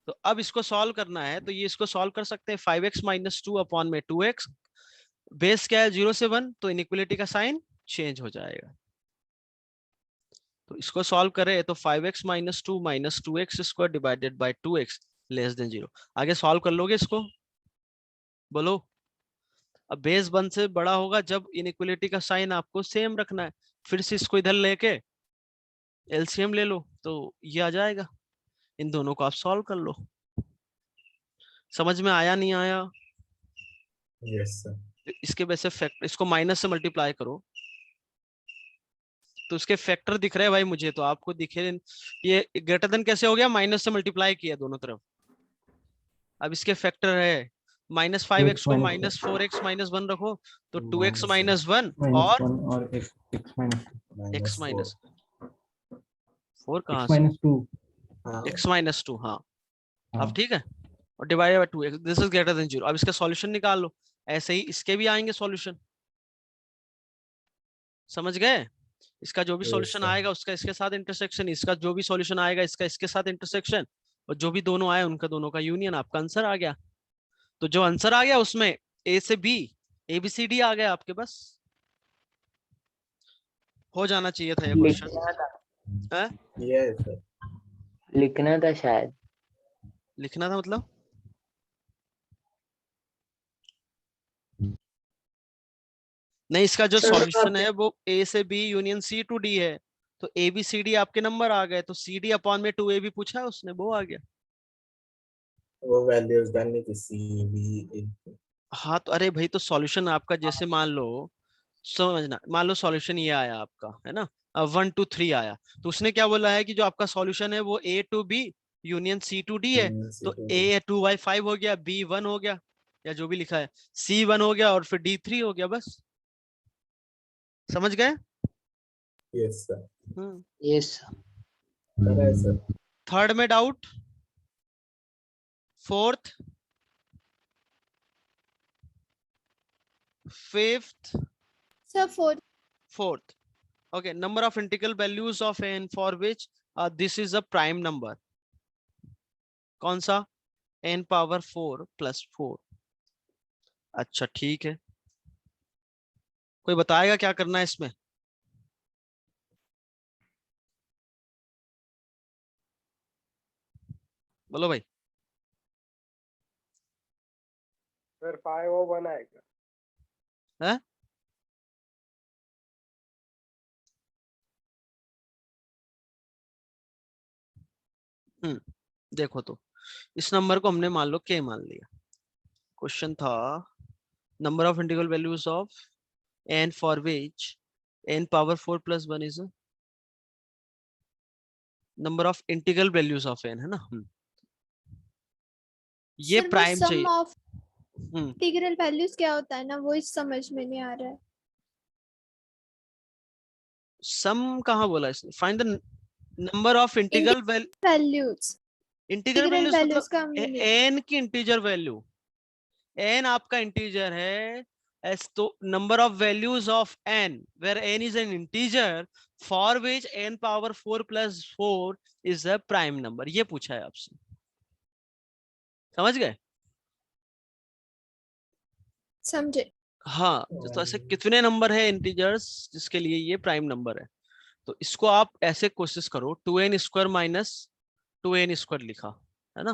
[SPEAKER 1] तो अब इसको सॉल्व करना है, तो ये इसको सॉल्व कर सकते हैं 5x माइनस 2 अपॉन में 2x। बेस क्या है 0 से 1, तो इनइक्वलिटी का साइन चेंज हो जाएगा। तो इसको सॉल्व करें तो 5x minus 2 minus 2x square divided by 2x less than 0। आगे सॉल्व कर लोगे इसको? बोलो। अब बेस 1 से बड़ा होगा जब इनइक्वलिटी का साइन आपको सेम रखना है। फिर से इसको इधर लेके एलसीएम ले लो तो ये आ जाएगा। इन दोनों को आप सॉल्व कर लो। समझ में आया नहीं आया?
[SPEAKER 2] Yes sir.
[SPEAKER 1] इसके वैसे फैक्टर, इसको माइनस से मल्टीप्लाई करो तो उसके फैक्टर दिख रहे हैं भाई मुझे, तो आपको दिखे। ये ग्रेटर देन कैसे हो गया? माइनस से मल्टीप्लाई किया दोनों तरफ। अब इसके फैक्टर है -5x को -4x -1 रखो तो 2x -1 और
[SPEAKER 6] और x
[SPEAKER 1] x
[SPEAKER 2] -4।
[SPEAKER 1] -4 कहाँ से?
[SPEAKER 6] -2
[SPEAKER 2] हाँ
[SPEAKER 1] x -2। हाँ अब
[SPEAKER 6] हाँ।
[SPEAKER 1] ठीक है। और divided by 2x, this is greater than 0। अब इसका सॉल्यूशन निकाल लो। ऐसे ही इसके भी आएंगे सॉल्यूशन। समझ गए? इसका जो भी
[SPEAKER 2] Yes,
[SPEAKER 1] सॉल्यूशन
[SPEAKER 2] sir.
[SPEAKER 1] आएगा उसका इसके साथ इंटरसेक्शन, इसका जो भी सॉल्यूशन आएगा इसका इसके साथ इंटरसेक्शन, और जो भी दोनों आए उनका दोनों का यूनियन। आपका आंसर आ गया। तो जो आंसर आ गया उसमें ए से बी, ABCD आ गया आपके पास। हो जाना चाहिए था ये क्वेश्चन।
[SPEAKER 5] लिखना था,
[SPEAKER 2] यस सर।
[SPEAKER 5] लिखना था शायद।
[SPEAKER 1] लिखना था मतलब? नहीं, इसका जो सॉल्यूशन है वो A से B union C to D है। तो ABCD आपके नंबर आ गए, तो CD अपॉन में 2AB पूछा है उसने, वो आ गया।
[SPEAKER 2] वो वैल्यूज डालनी थी सी बी।
[SPEAKER 1] हाँ तो अरे भाई, तो सॉल्यूशन आपका जैसे मान लो, समझना, मान लो सॉल्यूशन ये आया आपका, है ना, 1 2 3 आया, तो उसने क्या बोला है कि जो आपका सॉल्यूशन है वो A to B union C to D है। तो A 2/5 हो गया, B 1 हो गया, या जो भी लिखा है, C 1 हो गया, और फिर D 3 हो गया। बस समझ गए?
[SPEAKER 2] Yes sir.
[SPEAKER 5] यस
[SPEAKER 2] है सर।
[SPEAKER 1] थर्ड में doubt? Fourth, fifth,
[SPEAKER 4] sir
[SPEAKER 1] fourth. Okay, number of integral values of n for which this is a prime number. कौन सा? n power 4 + 4। अच्छा ठीक है, कोई बताएगा क्या करना है इसमें? बोलो भाई।
[SPEAKER 7] सर 5 और 1 आएगा।
[SPEAKER 1] है? देखो, तो इस नंबर को हमने मान लो k मान लिया। क्वेश्चन था number of integral values of n for which n power 4 + 1 is number of integral values of n, है ना। ये
[SPEAKER 4] सर वो
[SPEAKER 1] प्राइम
[SPEAKER 4] सम
[SPEAKER 1] चाहिए।
[SPEAKER 4] ऑफ इंटीग्रल वैल्यूज क्या होता है ना, वो इस समझ में नहीं आ रहा है।
[SPEAKER 1] सम कहाँ बोला इसने? Find the number of integral
[SPEAKER 4] values,
[SPEAKER 1] integer
[SPEAKER 4] integral
[SPEAKER 1] values
[SPEAKER 4] values
[SPEAKER 1] मतलब
[SPEAKER 4] का मीनिंग।
[SPEAKER 1] n की इंटीजर वैल्यू। n आपका इंटीजर है, एस तो number of values of n where n is an integer for which n power 4 + 4 is a prime number. ये पूछा है आपसे, समझ गए?
[SPEAKER 4] समझे?
[SPEAKER 1] हाँ, तो ऐसे कितने नंबर है इंटीजर्स जिसके लिए ये प्राइम नंबर है? तो इसको आप ऐसे कोशिश करो, 2n² - 2n² लिखा, है ना।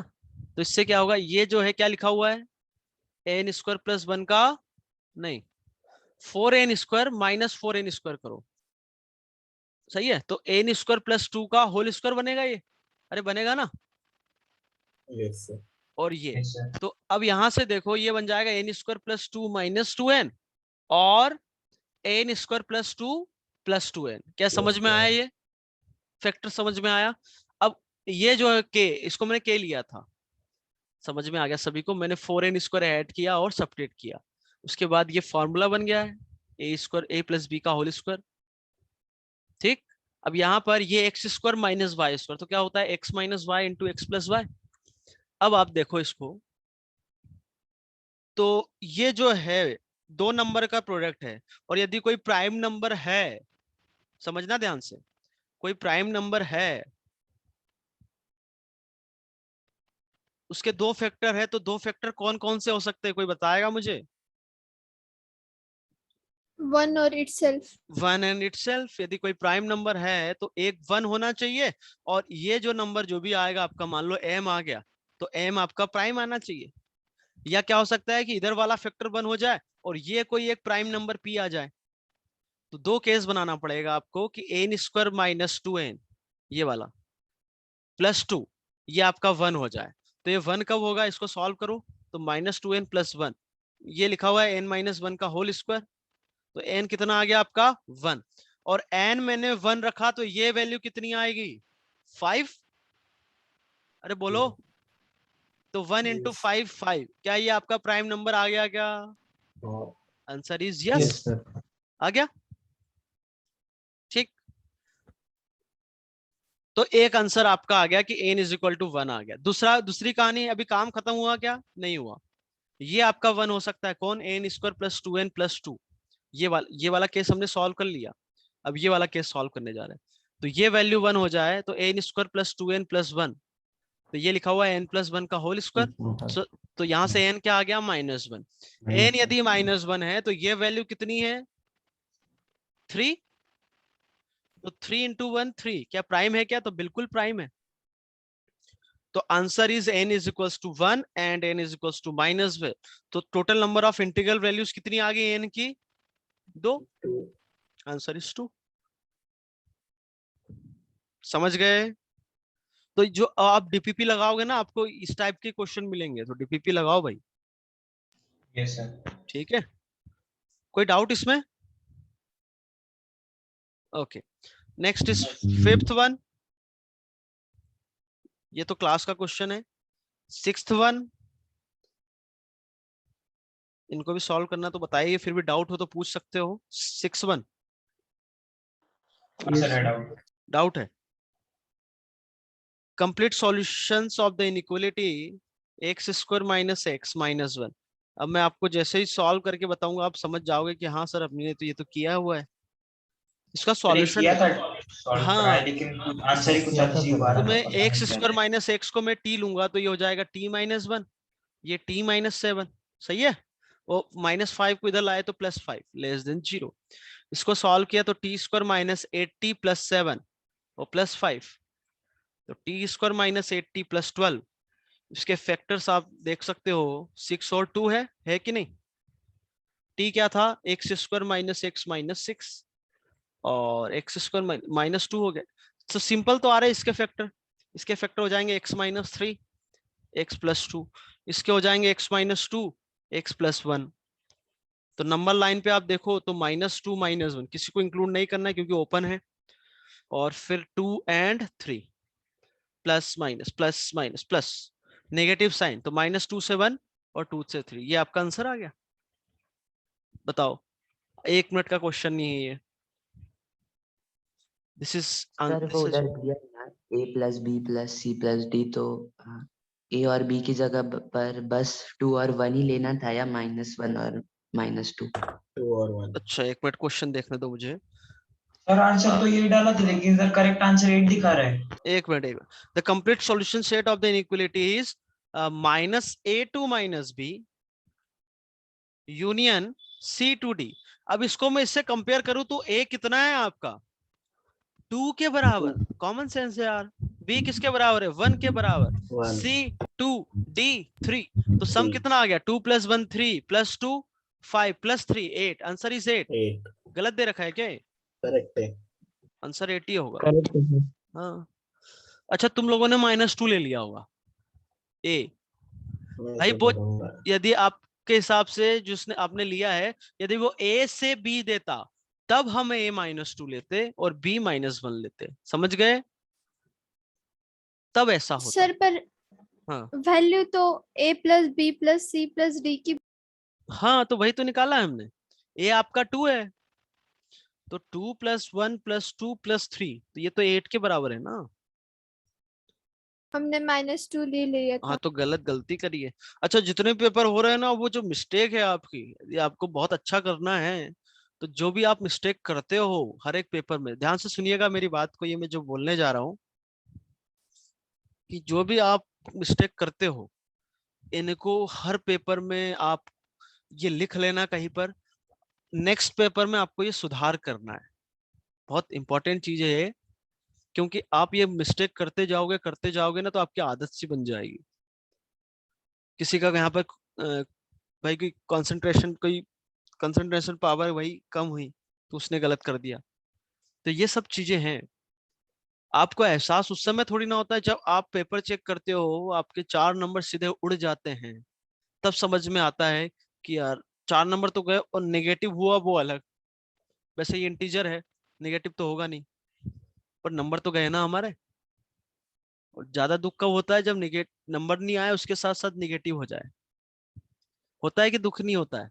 [SPEAKER 1] तो इससे क्या होगा, ये जो है क्या लिखा हुआ है, n² + 1 का नहीं, 4n² - 4n² करो, सही है। तो n² + 2 का होल स्क्वायर बनेगा ये, अरे बनेगा ना।
[SPEAKER 2] Yes sir.
[SPEAKER 1] और ये तो अब यहां से देखो, ये बन जाएगा n² + 2 - 2n और n² + 2 + 2n। क्या समझ में आया? ये फैक्टर समझ में आया? अब ये जो है k, इसको मैंने k लिया था, समझ में आ गया सभी को। मैंने 4n² ऐड किया और सब्ट्रैक्ट किया, उसके बाद ये फॉर्मूला बन गया है a² a + b का होल स्क्वायर। ठीक, अब यहाँ पर ये x² - y², तो क्या होता है x - y × x + y। अब आप देखो इसको, तो ये जो है दो नंबर का प्रोडक्ट है, और यदि कोई प्राइम नंबर है, समझना ध्यान से, कोई प्राइम नंबर है, उसके दो फैक्टर है, तो दो फैक्टर कौन कौन से हो सकते हैं, कोई बताएगा मुझे?
[SPEAKER 4] 1 और itself.
[SPEAKER 1] One and itself. यदि कोई प्राइम नंबर है तो एक वन होना चाहिए, और ये जो नंबर जो भी आएगा आपका, मान लो m आ गया, तो m आपका प्राइम आना चाहिए। या क्या हो सकता है कि इधर वाला फैक्टर वन हो जाए और ये कोई एक प्राइम नंबर p आ जाए। तो दो केस बनाना पड़ेगा आपको कि n स्क्वायर माइनस 2n, ये वाला प्लस 2, ये आपका वन हो जाए। तो ये वन कब होगा, इसको सॉल्व करो, तो -2n + 1, ये लिखा हुआ है n-1 का होल स्क्वायर। तो n कितना आ गया आपका 1, और n मैंने 1 रखा, तो ये वैल्यू कितनी आएगी 5। अरे बोलो, तो 1 ×
[SPEAKER 2] Yes.
[SPEAKER 1] 5 5, क्या ये आपका प्राइम नंबर आ गया क्या?
[SPEAKER 2] हाँ,
[SPEAKER 1] answer is
[SPEAKER 2] yes,
[SPEAKER 1] yes,
[SPEAKER 2] sir.
[SPEAKER 1] आ गया। ठीक, तो एक आंसर आपका आ गया कि n = 1 आ गया। दूसरी कहानी, अभी काम खत्म हुआ क्या? नहीं हुआ। ये आपका 1 हो सकता है, कौन? n² + 2n + 2, ये वाला केस हमने सॉल्व कर लिया। अब ये वाला केस सॉल्व करने जा रहे हैं। तो ये वैल्यू 1 हो जाए तो n² + 2n + 1, तो ये लिखा हुआ है n+1 का होल स्क्वायर। तो यहां से n क्या आ गया -1। n यदि -1 है तो ये वैल्यू कितनी है 3। तो 3 × 1 3, क्या प्राइम है क्या? तो बिल्कुल प्राइम है। तो answer is n = 1 and n = -1। तो total number of integral values कितनी आ गई n की? 2।
[SPEAKER 2] Two.
[SPEAKER 1] Answer is 2। समझ गए? तो जो आप डीपीपी लगाओगे ना, आपको इस टाइप के क्वेश्चन मिलेंगे, तो डीपीपी लगाओ भाई।
[SPEAKER 3] Yes sir.
[SPEAKER 1] ठीक है, कोई डाउट इसमें? Okay, next is 5th one. ये तो क्लास का क्वेश्चन है। 6th वन, इनको भी सॉल्व करना तो बताइए, फिर भी डाउट हो तो पूछ सकते हो। 6 वन डाउट है। Complete solutions of the inequality x² - x - 1। अब मैं आपको जैसे ही सॉल्व करके बताऊंगा, आप समझ जाओगे कि हाँ सर, अपने तो ये तो किया हुआ है। इसका सॉल्यूशन
[SPEAKER 3] किया था, सॉल्व करा है,
[SPEAKER 1] हाँ,
[SPEAKER 3] लेकिन आंसर ही कुछ अजीब आ
[SPEAKER 1] तो
[SPEAKER 3] रहा
[SPEAKER 1] मैं
[SPEAKER 3] था, पता नहीं
[SPEAKER 1] x²
[SPEAKER 3] क्या।
[SPEAKER 1] - x को मैं t लूंगा, तो ये हो जाएगा t - 1, ये t - 7। सही है, वो -5 को इधर लाए तो +5 < 0। इसको सॉल्व किया तो t² - 8t + 7 और +5, तो t² - 8t + 12। इसके फैक्टर्स आप देख सकते हो, 6 और 2 है कि नहीं? t क्या था, x² - x - 6, और x² -2 हो गया। तो सिंपल तो आ रहा है इसके फैक्टर। इसके फैक्टर हो जाएंगे x - 3 x + 2, इसके हो जाएंगे x - 2 x + 1। तो नंबर लाइन पे आप देखो तो -2 -1, किसी को इंक्लूड नहीं करना है क्योंकि ओपन है, और फिर 2 और 3, plus minus plus minus plus, negative sign, तो -2 से 1 और 2 से 3, ये आपका आंसर आ गया। बताओ, 1 मिनट का क्वेश्चन नहीं है ये। दिस इज
[SPEAKER 5] सर वो उधर दिया ना a + b + c + d, तो a और b की जगह पर बस 2 और 1 ही लेना था, या -1 और -2?
[SPEAKER 2] 2 और 1.
[SPEAKER 1] अच्छा, 1 मिनट क्वेश्चन देखने दो मुझे।
[SPEAKER 3] सर आंसर तो यही डाला था, लेकिन सर करेक्ट आंसर 8 दिखा रहा है।
[SPEAKER 1] 1 minute. The complete solution set of the inequality is -a to -b union c to d। अब इसको मैं इससे कंपेयर करूं तो a कितना है आपका 2 के बराबर, कॉमन सेंस है यार। b किसके बराबर है 1 के बराबर,
[SPEAKER 2] 1.
[SPEAKER 1] c 2 d 3, तो सम
[SPEAKER 2] 3.
[SPEAKER 1] कितना आ गया 2 + 1 3 + 2 5 + 3 8, आंसर इज 8।
[SPEAKER 2] 8.
[SPEAKER 1] गलत दे रखा है क्या?
[SPEAKER 2] करेक्ट है.
[SPEAKER 1] आंसर 8 ही होगा।
[SPEAKER 5] करेक्ट है।
[SPEAKER 1] हाँ, अच्छा तुम लोगों ने -2 ले लिया होगा a।
[SPEAKER 2] मैं
[SPEAKER 1] भाई
[SPEAKER 2] तो
[SPEAKER 1] वो,
[SPEAKER 2] करूंगा.
[SPEAKER 1] यदि आपके हिसाब से जिसने आपने लिया है, यदि वो a से b देता तब हम a -2 लेते और b -1 लेते, समझ गए? तब ऐसा होता।
[SPEAKER 4] सर पर
[SPEAKER 1] हाँ
[SPEAKER 4] वैल्यू तो a + b + c + d की।
[SPEAKER 1] हाँ, तो वही तो निकाला है हमने। a आपका 2 है, तो 2 + 1 + 2 + 3, तो ये तो 8 के बराबर है ना।
[SPEAKER 4] हमने -2 ले लिया था।
[SPEAKER 1] हाँ तो गलती करी है। अच्छा जितने पेपर हो रहे हैं ना, वो जो मिस्टेक है आपकी, यदि आपको बहुत अच्छा करना है तो जो भी आप मिस्टेक करते हो हर एक पेपर में, ध्यान से सुनिएगा मेरी बात को, ये मैं जो बोलने जा रहा हूँ कि जो भी आप मिस्टेक करते हो इनको हर पेपर में आप ये लिख लेना कहीं पर, नेक्स्ट पेपर में आपको ये सुधार करना है। बहुत इंपॉर्टेंट चीज है ये, क्योंकि आप ये मिस्टेक करते जाओगे ना तो आपकी आदत सी बन जाएगी। किसी का यहाँ पर भाई कोई कंसंट्रेशन पावर वही कम हुई तो उसने गलत कर दिया। तो ये सब चीजें हैं, आपको एहसास उस समय थोड़ी ना होता है जब आप पेपर चेक करते हो आपके 4 नंबर सीधे उड़ जाते हैं, तब समझ में आता है कि यार 4 नंबर तो गए और नेगेटिव हुआ वो अलग। वैसे ये इंटीजर है, नेगेटिव तो होगा नहीं, पर नंबर तो गए ना हमारे। और ज्यादा दुख कब होता है, जब नंबर नहीं आए उसके साथ साथ निगेटिव हो जाए। होता है कि दुख नहीं होता है?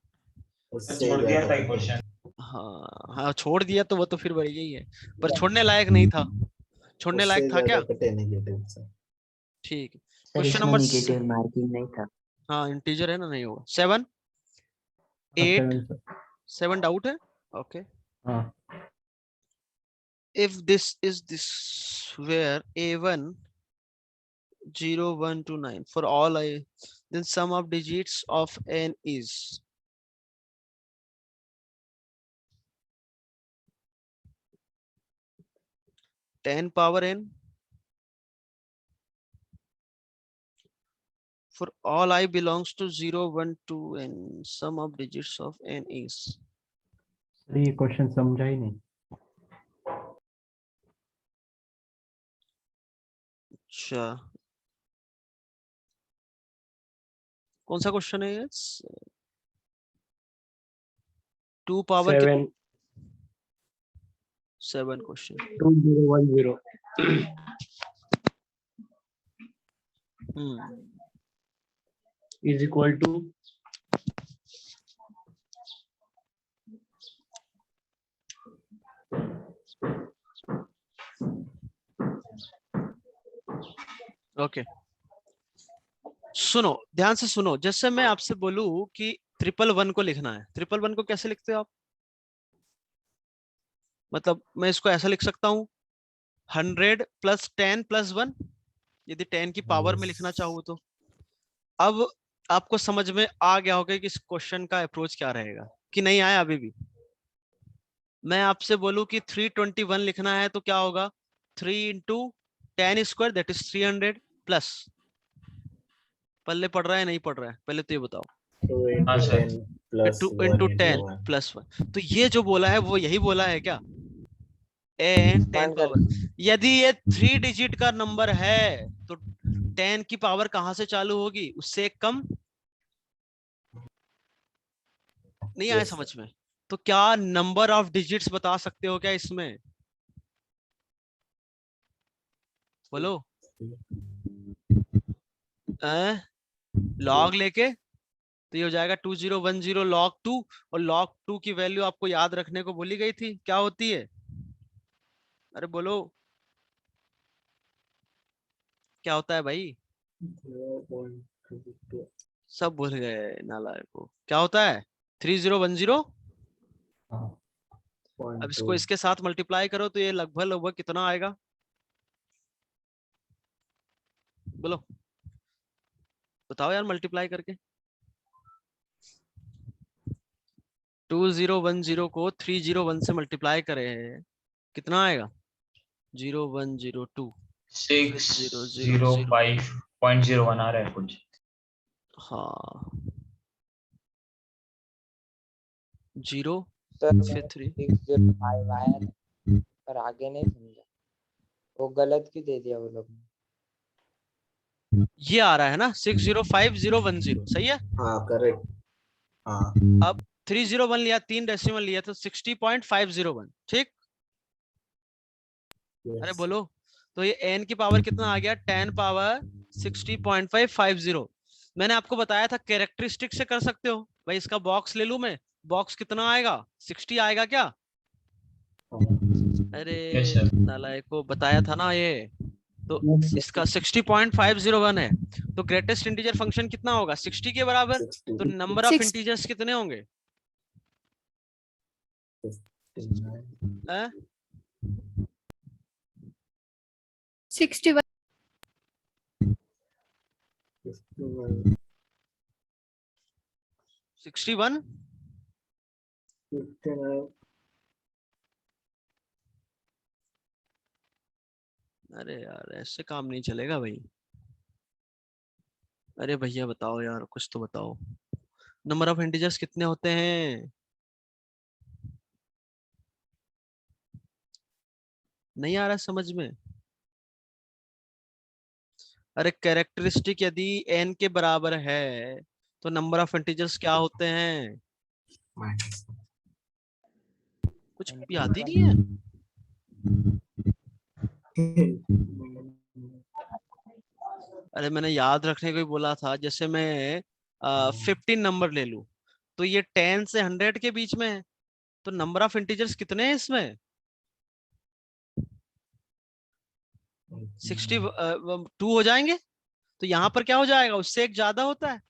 [SPEAKER 2] उससे
[SPEAKER 3] छोड़ दिया
[SPEAKER 2] ज्यादा
[SPEAKER 3] था क्वेश्चन।
[SPEAKER 1] हाँ हाँ, छोड़ दिया तो वो तो फिर बढ़िया ही है, पर छोड़ने लायक नहीं था। छोड़ने
[SPEAKER 2] उससे
[SPEAKER 1] लायक था
[SPEAKER 2] ज्यादा
[SPEAKER 1] क्या?
[SPEAKER 2] कटे नेगेटिव से।
[SPEAKER 1] ठीक है।
[SPEAKER 5] सर
[SPEAKER 1] क्वेश्चन
[SPEAKER 5] इसमें
[SPEAKER 1] नंबर
[SPEAKER 5] नेगेटिव मार्किंग नहीं था।
[SPEAKER 1] हाँ इंटीजर है ना, नहीं होगा। 7 8 7 डाउट है। ओके,
[SPEAKER 3] हाँ
[SPEAKER 1] if this is this where a1 0 1 to 9 for all I, then sum of digits of n is ten power n for all I belongs to 0 1 2 n, sum of digits of n is।
[SPEAKER 6] Sir ये question समझा ही नहीं।
[SPEAKER 1] अच्छा कौन सा question है ये? 2 power
[SPEAKER 7] 7
[SPEAKER 1] 7 question.
[SPEAKER 7] 2010 is equal to
[SPEAKER 1] okay सुनो, ध्यान से सुनो। जैसे मैं आपसे बोलूं कि 111 को लिखना है, 111 को कैसे लिखते हो आप? मतलब मैं इसको ऐसा लिख सकता हूँ 100 + 10 + 1, यदि 10 की पावर में लिखना चाहूँ तो। अब आपको समझ में आ गया होगा कि इस क्वेश्चन का अप्रोच क्या रहेगा, कि नहीं आया अभी भी? मैं आपसे बोलूं कि 321 लिखना है तो क्या होगा? 3 × 10² दैट इज 300 प्लस। पल्ले पढ़ रहा है नहीं पढ़ रहा है, पहले तो ये बताओ।
[SPEAKER 2] 2 into 10 plus
[SPEAKER 1] 2
[SPEAKER 2] 1
[SPEAKER 1] into
[SPEAKER 2] into
[SPEAKER 1] 10
[SPEAKER 2] 1।
[SPEAKER 1] + 1, तो ये जो बोला है वो यही बोला है क्या? n 10 power. यदि ये 3 डिजिट का नंबर है तो 10 की पावर कहां से चालू होगी? उससे एक कम। नहीं आया
[SPEAKER 2] Yes,
[SPEAKER 1] समझ
[SPEAKER 2] sir।
[SPEAKER 1] में? तो क्या नंबर ऑफ डिजिट्स बता सकते हो क्या इसमें? बोलो। लॉग लेके तो ये हो जाएगा 2010 log 2, और log 2 की वैल्यू आपको याद रखने को बोली गई थी, क्या होती है? अरे बोलो क्या होता है भाई?
[SPEAKER 2] 0.32।
[SPEAKER 1] सब भूल गए नालायक को। क्या होता है? 3010। अब इसको
[SPEAKER 2] 0.2।
[SPEAKER 1] इसके साथ मल्टीप्लाई करो तो ये लगभग लगभग कितना आएगा? बोलो बताओ यार, मल्टीप्लाई करके 2010 को 301 से मल्टीप्लाई करे कितना आएगा? 0102
[SPEAKER 3] 605.01 आ रहा है कुछ।
[SPEAKER 1] हाँ 0
[SPEAKER 8] सर
[SPEAKER 1] फिर 3।
[SPEAKER 8] 605 आया था, पर आगे नहीं समझा, वो गलत क्यों दे दिया वो लोग ने?
[SPEAKER 1] ये आ रहा है ना 605010, सही है।
[SPEAKER 2] हाँ करेक्ट। हाँ
[SPEAKER 1] अब 301 लिया, 3 डेसिमल लिया तो 60.501, ठीक। अरे
[SPEAKER 2] yes।
[SPEAKER 1] बोलो, तो ये n की पावर कितना आ गया? 10 पावर 60.550। मैंने आपको बताया था कैरेक्टरिस्टिक से कर सकते हो। भाई इसका बॉक्स ले लूं मैं, बॉक्स कितना आएगा? 60 आएगा क्या? अरे
[SPEAKER 3] Yes, sir।
[SPEAKER 1] नालायक को बताया था ना ये। तो इसका 60.501 है, तो ग्रेटेस्ट इंटीजर फंक्शन कितना होगा 60 के बराबर,
[SPEAKER 2] 60,
[SPEAKER 1] तो नंबर ऑफ
[SPEAKER 4] 60
[SPEAKER 1] इंटीजर्स कितने होंगे
[SPEAKER 2] 59,
[SPEAKER 4] 61
[SPEAKER 2] 51,
[SPEAKER 1] 61।
[SPEAKER 2] 59,
[SPEAKER 1] अरे यार ऐसे काम नहीं चलेगा भाई। अरे भैया बताओ यार, कुछ तो बताओ, नंबर ऑफ इंटीजर्स कितने होते हैं, नहीं आ रहा समझ में। अरे कैरेक्टरिस्टिक यदि n के बराबर है तो नंबर ऑफ इंटीजर्स क्या होते हैं,
[SPEAKER 2] minus
[SPEAKER 1] कुछ याद ही नहीं है। अरे मैंने याद रखने को ही बोला था, जैसे मैं 15 नंबर ले लूं तो ये 10 से 100 के बीच में है, तो नंबर ऑफ इंटीजर्स कितने हैं इसमें 62 हो जाएंगे, तो यहाँ पर क्या हो जाएगा, उससे एक ज्यादा होता है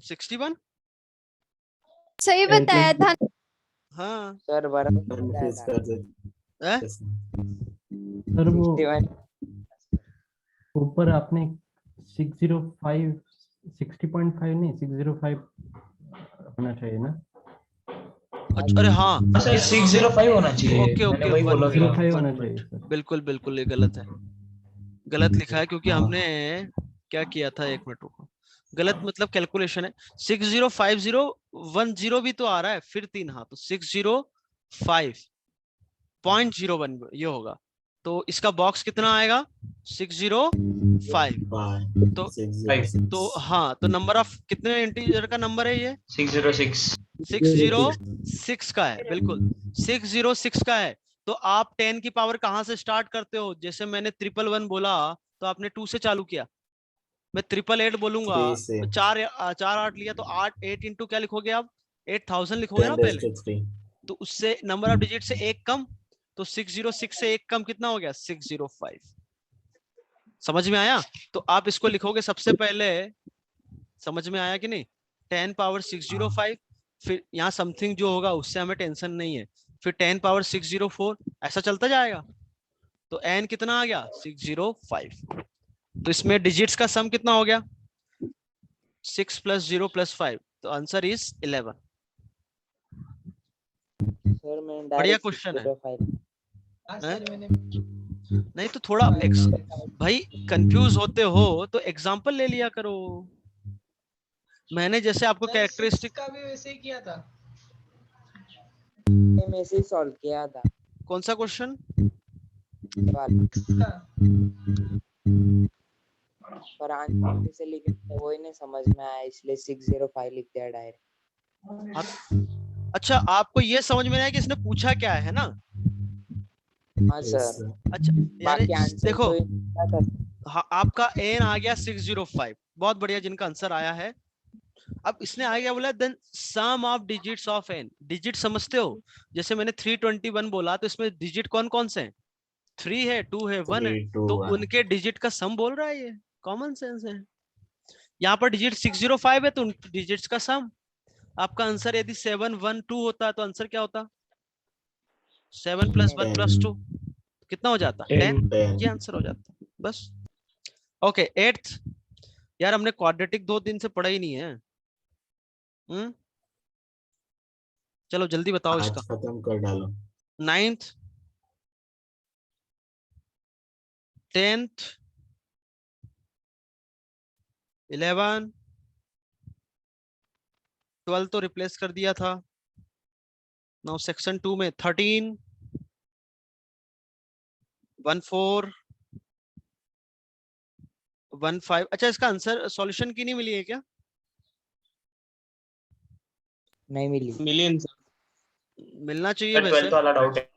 [SPEAKER 1] 61।
[SPEAKER 4] सही बताया था।
[SPEAKER 1] हाँ
[SPEAKER 8] सर बराबर
[SPEAKER 2] confuse कर देते
[SPEAKER 1] है?
[SPEAKER 6] सर वो
[SPEAKER 8] 61
[SPEAKER 6] ऊपर आपने 605 60.5 नहीं 605 होना चाहिए ना।
[SPEAKER 1] अच्छा, अरे हाँ
[SPEAKER 3] सर 605 होना चाहिए,
[SPEAKER 1] ओके
[SPEAKER 3] मैंने
[SPEAKER 1] ओके
[SPEAKER 3] वही बोला था।
[SPEAKER 6] 605 होना चाहिए सर।
[SPEAKER 1] बिल्कुल बिल्कुल ये गलत है, गलत लिखा है क्योंकि हमने क्या किया था, एक मिनट रुको, गलत मतलब कैलकुलेशन है, 605010 भी तो आ रहा है, फिर 3 हाँ, तो 605.01 ये होगा, तो इसका बॉक्स कितना आएगा 605, तो
[SPEAKER 2] 606,
[SPEAKER 1] तो हाँ, तो नंबर ऑफ कितने इंटीजर का नंबर है ये
[SPEAKER 3] 606
[SPEAKER 1] 606 का है, बिल्कुल 606 का है। तो आप 10 की पावर कहां से स्टार्ट करते हो, जैसे मैंने 111 बोला तो आपने 2 से चालू किया, मैं 888 बोलूंगा
[SPEAKER 2] 3 से
[SPEAKER 1] तो 4 8 लिया, तो 8 इंटू क्या लिखोगे आप 8000 लिखोगे ना
[SPEAKER 2] 10
[SPEAKER 1] पहले,
[SPEAKER 2] raised to 3,
[SPEAKER 1] तो उससे नंबर ऑफ डिजिट से एक कम, तो 606 से एक कम कितना हो गया 605। समझ में आया, तो आप इसको लिखोगे सबसे पहले, समझ में आया कि नहीं, 10 पावर 605, फिर यहाँ समथिंग जो होगा उससे हमें टेंशन नहीं है, फिर 10 पावर 604, ऐसा चलता जाएगा, तो n कितना आ गया 605, तो इसमें डिजिट्स का सम कितना हो गया 6 + 0 + 5, तो आंसर इज 11।
[SPEAKER 8] सर मैं
[SPEAKER 1] बढ़िया
[SPEAKER 8] डायरेक्ट
[SPEAKER 1] क्वेश्चन है
[SPEAKER 8] 605
[SPEAKER 1] हैं? नहीं तो थोड़ा भाई कंफ्यूज होते हो तो एग्जांपल ले लिया करो, मैंने जैसे आपको कैरेक्टरिस्टिक
[SPEAKER 9] का भी वैसे ही किया था।
[SPEAKER 8] में से सॉल्व किया था
[SPEAKER 1] कौन सा क्वेश्चन,
[SPEAKER 9] का
[SPEAKER 8] पर आंसर से लिखे थे, वही नहीं समझ में आया, इसलिए 605 लिख दिया डायरेक्ट।
[SPEAKER 1] अच्छा आपको ये समझ में आया कि इसने पूछा क्या है ना,
[SPEAKER 8] हाँ
[SPEAKER 2] yes,
[SPEAKER 8] सर,
[SPEAKER 2] sir.
[SPEAKER 1] अच्छा यार
[SPEAKER 8] बाकी आंसर
[SPEAKER 1] देखो,
[SPEAKER 8] तो ये पता था।
[SPEAKER 1] हाँ, आपका n आ गया 605, बहुत बढ़िया जिनका आंसर आया है। अब इसने आ गया बोला then sum of digits of n, digit समझते हो, जैसे मैंने 321 बोला तो इसमें डिजिट कौन कौन से हैं, 3 है 2 है 1 है,
[SPEAKER 2] 3, 2,
[SPEAKER 1] तो
[SPEAKER 2] 1.
[SPEAKER 1] उनके डिजिट का सम बोल रहा है, ये कॉमन सेंस है। यहाँ पर डिजिट 605 है तो उन डिजिट्स का सम, आपका आंसर यदि 712 होता तो आंसर क्या होता 7 + 1 + 2 कितना हो जाता 10,
[SPEAKER 2] 10.
[SPEAKER 1] ये आंसर हो जाता बस। ओके 8th, यार हमने क्वाड्रेटिक 2 दिन से पढ़ा ही नहीं है, चलो जल्दी बताओ
[SPEAKER 2] आज
[SPEAKER 1] इसका।
[SPEAKER 2] खत्म कर डालो
[SPEAKER 1] 9th 10th 11 12 तो रिप्लेस कर दिया था, नाउ सेक्शन 2 में 13 14 15। अच्छा इसका आंसर सॉल्यूशन की नहीं मिली है क्या,
[SPEAKER 8] नहीं मिली।
[SPEAKER 3] मिलियन
[SPEAKER 1] मिलना चाहिए वैसे।
[SPEAKER 3] 12th वाला डाउट है।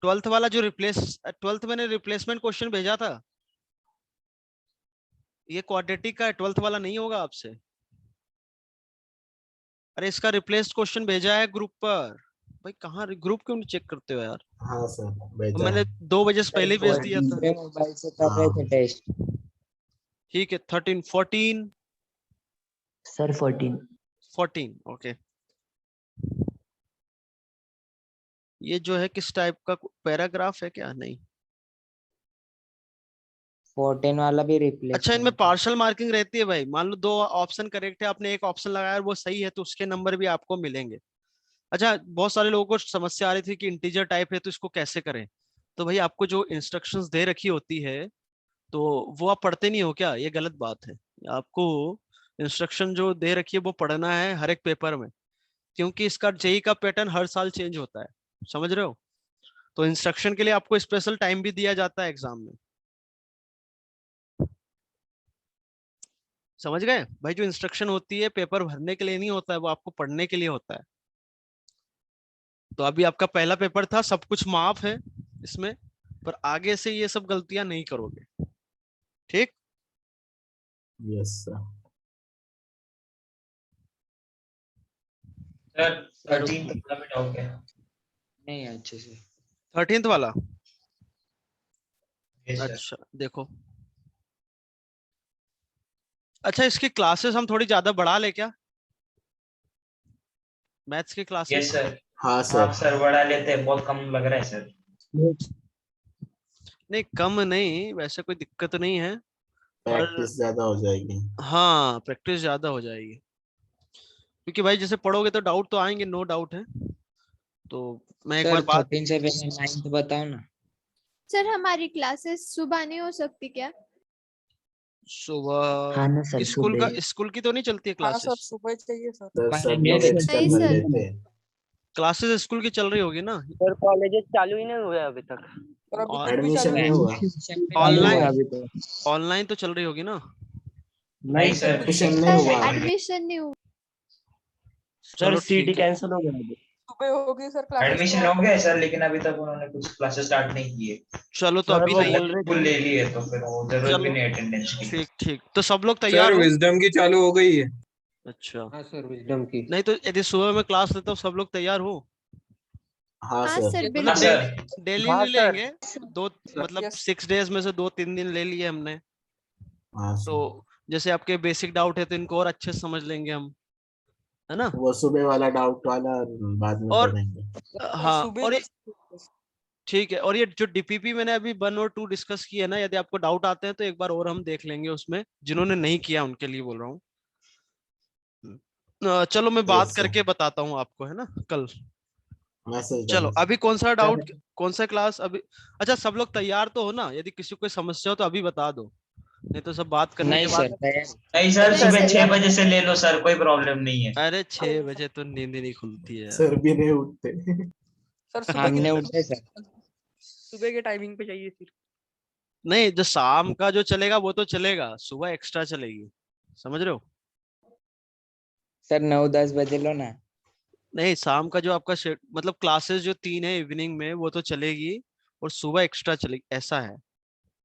[SPEAKER 1] 12th वाला जो 12th मैंने रिप्लेसमेंट क्वेश्चन भेजा था, ये क्वाड्रेटिक का है, 12th वाला नहीं होगा आपसे। अरे इसका रिप्लेस्ड क्वेश्चन भेजा है ग्रुप पर, भाई कहाँ ग्रुप क्यों नहीं चेक करते हो यार?
[SPEAKER 2] हाँ सर
[SPEAKER 1] तो
[SPEAKER 2] भेजा
[SPEAKER 1] मैंने
[SPEAKER 2] है।
[SPEAKER 1] 2 बजे से पहले ही भेज दिया था।
[SPEAKER 8] दूसरे मोबाइल से कर रहे थे
[SPEAKER 2] हाँ।
[SPEAKER 8] टेस्ट।
[SPEAKER 1] ठीक है 13 14
[SPEAKER 5] सर 14।
[SPEAKER 1] 14 ओके। ये जो है किस टाइप का पैराग्राफ है क्या? नहीं
[SPEAKER 8] 14 वाला भी रिप्लेस।
[SPEAKER 1] अच्छा, इनमें पार्शियल मार्किंग रहती है भाई। मान लो 2 ऑप्शन करेक्ट है, आपने एक ऑप्शन लगाया और वो सही है तो उसके नंबर भी आपको मिलेंगे। अच्छा, बहुत सारे लोगों को समस्या आ रही थी कि इंटीजर टाइप है तो इसको कैसे करें। तो भाई आपको जो इंस्ट्रक्शंस दे रखी होती है तो वो आप पढ़ते नहीं हो क्या? ये गलत बात है। आपको इंस्ट्रक्शन जो दे रखी है वो पढ़ना है हर एक पेपर में, क्योंकि इसका जेई का पैटर्न हर साल चेंज होता है, समझ रहे हो? तो इंस्ट्रक्शन के लिए आपको स्पेशल टाइम भी दिया जाता है एग्जाम में, समझ गए भाई? जो इंस्ट्रक्शन होती है पेपर भरने के लिए नहीं होता है, वो आपको पढ़ने के लिए होता है। तो अभी आपका पहला पेपर था, सब कुछ माफ है इसमें, पर आगे से ये सब गलतियां नहीं करोगे, ठीक?
[SPEAKER 2] Yes sir.
[SPEAKER 3] सर 13 का भी डाउट है।
[SPEAKER 8] नहीं अच्छे से।
[SPEAKER 1] 13th वाला?
[SPEAKER 3] Yes, sir.
[SPEAKER 1] अच्छा देखो, अच्छा इसकी क्लासेस हम थोड़ी ज्यादा बढ़ा ले क्या, मैथ्स की
[SPEAKER 3] Yes,
[SPEAKER 1] क्लासेस?
[SPEAKER 3] sir.
[SPEAKER 2] हाँ
[SPEAKER 3] हाँ
[SPEAKER 2] सर।
[SPEAKER 3] सर बढ़ा लेते हैं, बहुत कम लग रहा है सर।
[SPEAKER 1] नहीं कम नहीं, वैसे कोई दिक्कत नहीं है, पर
[SPEAKER 2] प्रैक्टिस ज्यादा हो जाएगी।
[SPEAKER 1] हाँ प्रैक्टिस ज्यादा हो जाएगी, क्योंकि भाई जैसे पढ़ोगे तो डाउट तो आएंगे, नो डाउट है। तो मैं एक
[SPEAKER 8] सर
[SPEAKER 1] बार बात
[SPEAKER 8] 13 से पहले 9th बताओ ना।
[SPEAKER 4] सर हमारी क्लासेस सुबह नहीं हो सकती क्या?
[SPEAKER 1] सुबह
[SPEAKER 5] हाँ ना सर
[SPEAKER 1] स्कूल का,
[SPEAKER 5] सुबह।
[SPEAKER 1] स्कूल की तो नहीं चलती है
[SPEAKER 7] हाँ सर
[SPEAKER 1] क्लासेस?
[SPEAKER 7] सुबह चाहिए सर।
[SPEAKER 2] सर
[SPEAKER 8] मैंने
[SPEAKER 2] सब
[SPEAKER 8] डेढ़
[SPEAKER 2] लोग
[SPEAKER 8] सौ
[SPEAKER 2] एक्स्ट्रा
[SPEAKER 4] नहीं
[SPEAKER 2] कर
[SPEAKER 4] सर।
[SPEAKER 2] लेते हैं।
[SPEAKER 1] क्लासेस स्कूल की चल रही होगी ना?
[SPEAKER 9] सर कॉलेजेस चालू ही नहीं हुए अभी तक।
[SPEAKER 7] और अभी
[SPEAKER 1] और
[SPEAKER 7] तक भी
[SPEAKER 2] एडमिशन
[SPEAKER 7] चालू
[SPEAKER 2] नहीं
[SPEAKER 7] है।
[SPEAKER 2] हुआ।
[SPEAKER 8] Admission भी नहीं
[SPEAKER 1] ऑनलाइन,
[SPEAKER 8] हुआ अभी तो।
[SPEAKER 1] ऑनलाइन तो चल रही होगी ना?
[SPEAKER 3] नहीं सर,
[SPEAKER 2] एडमिशन
[SPEAKER 4] सर
[SPEAKER 2] नहीं हुआ।
[SPEAKER 4] एडमिशन नहीं हुआ।
[SPEAKER 9] सर
[SPEAKER 1] चलो
[SPEAKER 9] सीटी
[SPEAKER 1] ठीक है।
[SPEAKER 9] कैंसिल हो गया अभी।
[SPEAKER 7] सुबह होगी सर क्लासेस।
[SPEAKER 3] एडमिशन हो गया है सर, लेकिन अभी तक उन्होंने कुछ क्लासेस स्टार्ट नहीं किए।
[SPEAKER 1] चलो तो
[SPEAKER 9] सर
[SPEAKER 1] अभी
[SPEAKER 9] वो
[SPEAKER 1] नहीं,
[SPEAKER 9] बोल रहे
[SPEAKER 3] फुल
[SPEAKER 9] थे।
[SPEAKER 3] ले लिए तो फिर वो जरूरत भी
[SPEAKER 1] चलो
[SPEAKER 3] नहीं अटेंडेंस की।
[SPEAKER 1] ठीक ठीक, तो सब लोग
[SPEAKER 10] सर
[SPEAKER 1] तैयार हो?
[SPEAKER 10] विजडम की चालू हो गई है।
[SPEAKER 1] अच्छा,
[SPEAKER 9] हाँ सर विजडम की।
[SPEAKER 1] नहीं तो यदि सुबह में क्लास लेता हूँ, सब लोग तैयार हो?
[SPEAKER 2] हाँ
[SPEAKER 4] हाँ
[SPEAKER 2] सर।
[SPEAKER 4] सर
[SPEAKER 1] मतलब
[SPEAKER 3] हाँ
[SPEAKER 4] बिल्कुल।
[SPEAKER 3] सर।
[SPEAKER 1] डेली
[SPEAKER 9] हाँ
[SPEAKER 1] नहीं
[SPEAKER 9] सर।
[SPEAKER 1] लेंगे, दो मतलब
[SPEAKER 7] यस
[SPEAKER 1] 6 डेज में से 2-3 दिन ले लिए हमने,
[SPEAKER 2] हाँ
[SPEAKER 1] तो
[SPEAKER 2] सर।
[SPEAKER 1] जैसे आपके बेसिक डाउट है तो इनको और अच्छे से समझ लेंगे हम, है ना?
[SPEAKER 2] वो सुबह वाला डाउट वाला बाद में
[SPEAKER 1] और
[SPEAKER 2] पढ़ेंगे।
[SPEAKER 1] हाँ,
[SPEAKER 7] सुबह
[SPEAKER 1] और
[SPEAKER 7] में।
[SPEAKER 1] ठीक है, और ये जो डीपीपी मैंने अभी 1 और 2 डिस्कस किया ना, यदि आपको डाउट आते हैं तो एक बार और हम देख लेंगे उसमें, जिन्होंने नहीं किया उनके लिए बोल रहा हूँ। चलो मैं बात
[SPEAKER 2] यस सर।
[SPEAKER 1] करके बताता हूँ आपको, है ना, कल।
[SPEAKER 2] मैसेज
[SPEAKER 1] चलो
[SPEAKER 2] डालो।
[SPEAKER 1] अभी कौन सा डाउट,
[SPEAKER 9] सर
[SPEAKER 1] कौन सा क्लास अभी? अच्छा सब लोग तैयार तो हो ना? यदि किसी को कोई समस्या हो तो अभी बता दो, नहीं तो सब बात करने के
[SPEAKER 8] नहीं
[SPEAKER 1] बाद।
[SPEAKER 8] सर तैयार।
[SPEAKER 3] नहीं सर,
[SPEAKER 4] नहीं
[SPEAKER 3] सुबह
[SPEAKER 4] सर।
[SPEAKER 3] 6 बजे से ले लो सर, कोई प्रॉब्लम नहीं है।
[SPEAKER 1] अरे 6 बजे तो नींद ही नहीं खुलती है यार।
[SPEAKER 2] सर भी नहीं उठते।
[SPEAKER 7] सर सुबह
[SPEAKER 8] हमने
[SPEAKER 7] के
[SPEAKER 8] उठे सर।
[SPEAKER 7] सुबह के टाइमिंग पे चाहिए फिर।
[SPEAKER 1] नहीं, जो शाम का जो चलेगा वो तो चलेगा, सुबह एक्स्ट्रा चलेगी, समझ रहे हो?
[SPEAKER 8] सर 9-10 बजे लो ना।
[SPEAKER 1] नहीं, शाम का जो आपका मतलब क्लासेस जो 3 है इवनिंग में वो तो चलेगी, और सुबह एक्स्ट्रा चलेगी, ऐसा है।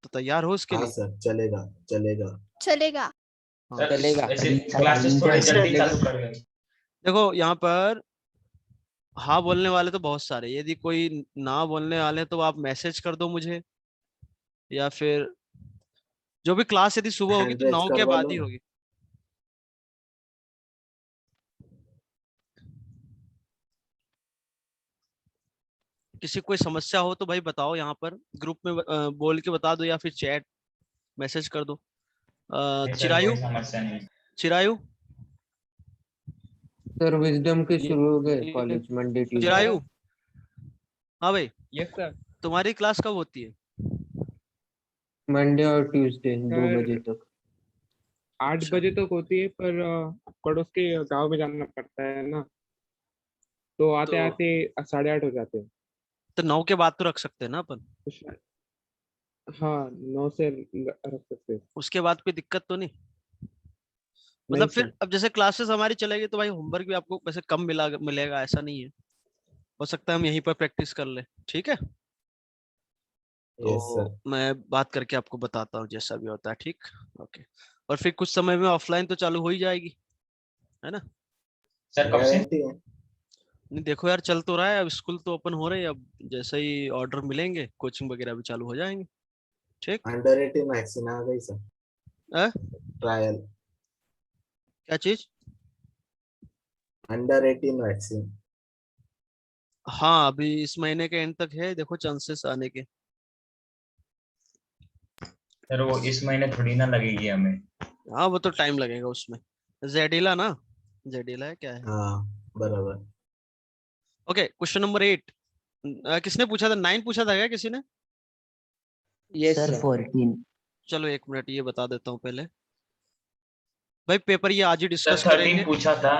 [SPEAKER 1] तो तैयार हो इसके
[SPEAKER 2] हाँ
[SPEAKER 1] लिए?
[SPEAKER 2] सर चलेगा चलेगा।
[SPEAKER 4] चलेगा।
[SPEAKER 1] हाँ
[SPEAKER 3] सर
[SPEAKER 8] चलेगा।
[SPEAKER 3] वैसे क्लासेस थोड़े जल्दी चालू कर रहे हैं।
[SPEAKER 1] देखो यहाँ पर हाँ बोलने वाले तो बहुत सारे, यदि कोई ना बोलने वाले हैं तो आप मैसेज कर दो मुझे, या फिर जो भी क्लास यदि सुबह होगी
[SPEAKER 2] हैंड
[SPEAKER 1] तो
[SPEAKER 2] रेज
[SPEAKER 1] 9 के
[SPEAKER 2] करवा
[SPEAKER 1] बाद
[SPEAKER 2] लो।
[SPEAKER 1] ही होगी। किसी को कोई समस्या हो तो भाई बताओ, यहाँ पर ग्रुप में बोल के बता दो, या फिर चैट मैसेज कर दो।
[SPEAKER 3] नहीं सर,
[SPEAKER 1] चिरायु,
[SPEAKER 3] कोई समस्या नहीं।
[SPEAKER 1] चिरायु,
[SPEAKER 9] सर विजडम के शुरू हो गए कॉलेज मंडे ट्यूसडे।
[SPEAKER 1] चिरायु, हाँ भाई
[SPEAKER 9] यस सर।
[SPEAKER 1] तुम्हारी क्लास कब होती है?
[SPEAKER 9] मंडे और ट्यूसडे 2
[SPEAKER 7] सर,
[SPEAKER 9] बजे तक।
[SPEAKER 7] 8
[SPEAKER 1] अच्छा।
[SPEAKER 7] बजे तक होती है, पर पड़ोस के गांव में जाना पड़ता है ना, तो आते
[SPEAKER 1] तो
[SPEAKER 7] आते 8:30 हो जाते हैं।
[SPEAKER 1] 9 के बाद तो रख सकते हैं ना अपन,
[SPEAKER 7] तो हाँ 9 से रख सकते हैं।
[SPEAKER 1] उसके बाद कोई दिक्कत तो नहीं?
[SPEAKER 7] नहीं
[SPEAKER 1] मतलब फिर
[SPEAKER 7] सर।
[SPEAKER 1] अब जैसे क्लासेस हमारी चलेगी तो भाई होमवर्क भी आपको वैसे कम मिलेगा ऐसा नहीं है, हो सकता है हम यहीं पर प्रैक्टिस कर ले, ठीक है?
[SPEAKER 2] Yes sir.
[SPEAKER 1] तो मैं बात करके आपको बताता हूँ जैसा भी होता है, ठीक? ओके। और फिर कुछ समय में ऑफलाइन तो चालू हो ही जाएगी, है ना?
[SPEAKER 3] सर कब से?
[SPEAKER 2] गारंटी है।
[SPEAKER 1] नहीं देखो यार, चल तो रहा है, अब स्कूल तो ओपन हो रहे हैं, अब जैसे ही ऑर्डर मिलेंगे कोचिंग वगैरह भी चालू हो जाएंगे। ठीक।
[SPEAKER 2] अंडर 18 वैक्सीन आ गई सर,
[SPEAKER 1] अ?
[SPEAKER 2] ट्रायल
[SPEAKER 1] क्या चीज?
[SPEAKER 2] Under 18 vaccine.
[SPEAKER 1] हाँ अभी इस महीने के एंड तक है, देखो चांसेस आने के।
[SPEAKER 3] सर वो इस महीने थोड़ी ना लगेगी हमें।
[SPEAKER 1] हाँ वो तो टाइम लगेगा उसमें। जेडिला ना, जेडिला है क्या है?
[SPEAKER 2] हाँ बराबर।
[SPEAKER 1] Okay question number 8। किसने पूछा था? 9 पूछा था क्या किसी ने?
[SPEAKER 8] Yes
[SPEAKER 5] sir
[SPEAKER 8] sir
[SPEAKER 5] 14।
[SPEAKER 1] चलो एक मिनट ये बता देता हूँ पहले। भाई पेपर ये आज ही
[SPEAKER 3] सर
[SPEAKER 1] डिस्कस
[SPEAKER 3] 13
[SPEAKER 1] करेंगे।
[SPEAKER 3] पूछा था।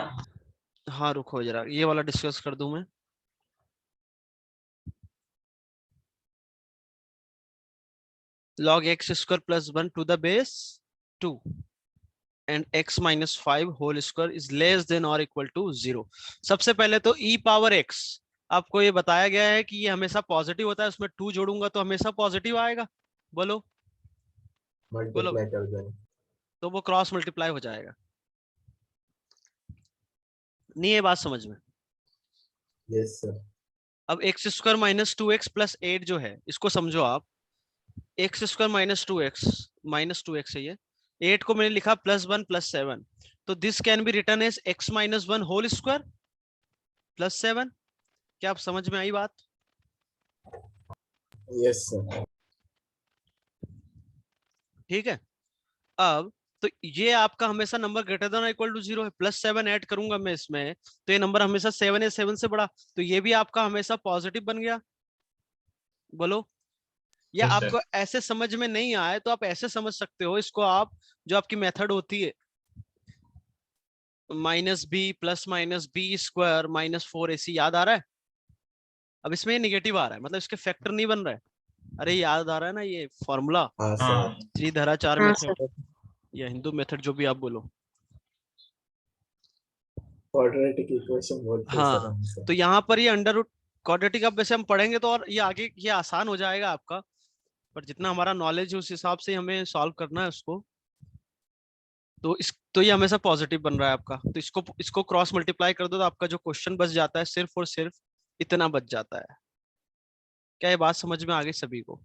[SPEAKER 1] हाँ रुको जरा, ये वाला डिस्कस कर दूं मैं। log x square plus 1 to the base 2 and x minus 5 whole square is less than or equal to 0। सबसे पहले तो e पावर x, आपको ये बताया गया है कि ये हमेशा पॉजिटिव होता है, उसमें 2 जोड़ूंगा तो हमेशा पॉजिटिव आएगा। बोलो बोलो।
[SPEAKER 2] मल्टीप्लाई कर दें।
[SPEAKER 1] तो वो क्रॉस मल्टीप्लाई हो जाएगा। नहीं ये बात समझ में?
[SPEAKER 2] Yes sir.
[SPEAKER 1] अब x square minus 2x plus 8 जो है इसको समझो आप। X square minus two x है ये। 8 को मैंने लिखा +1 +7, तो this can be written as x minus 1 whole square +7। क्या आप समझ में आई बात?
[SPEAKER 2] Yes sir.
[SPEAKER 1] ठीक है। अब तो ये आपका हमेशा number greater than equal to 0 है। +7 ऐड करूंगा मैं इसमें तो ये नंबर हमेशा 7 है, 7 से बड़ा, तो ये भी आपका हमेशा पॉजिटिव बन गया। बोलो। या
[SPEAKER 3] Yes, sir.
[SPEAKER 1] आपको ऐसे समझ में नहीं आए तो आप ऐसे समझ सकते हो इसको, आप जो आपकी मेथड होती है -b + -b² -4ac, याद आ रहा है? अब इसमें ये निगेटिव आ रहा है, मतलब इसके फैक्टर नहीं बन रहा है। अरे याद आ रहा है ना ये फॉर्मूला,
[SPEAKER 2] हाँ
[SPEAKER 3] हाँ
[SPEAKER 2] सर।
[SPEAKER 1] त्रिधाराचार
[SPEAKER 8] हाँ
[SPEAKER 1] मेथड या हिंदू मेथड, जो भी आप बोलो।
[SPEAKER 2] क्वाड्रेटिक इक्वेशन बोलते हैं सर
[SPEAKER 1] हाँ
[SPEAKER 2] हम इसे।
[SPEAKER 1] तो यहाँ पर ये अंडर रूट क्वाड्रेटिक, अब वैसे हम पढ़ेंगे तो और ये आगे ये आसान हो जाएगा आपका, पर जितना हमारा नॉलेज है उस हिसाब से हमें सॉल्व करना है उसको। तो ये हमेशा पॉजिटिव बन रहा है आपका, तो इसको क्रॉस मल्टीप्लाई कर दो तो आपका जो क्वेश्चन बच जाता है सिर्फ और सिर्फ इतना बच जाता है। क्या ये बात समझ में आ गई सभी को?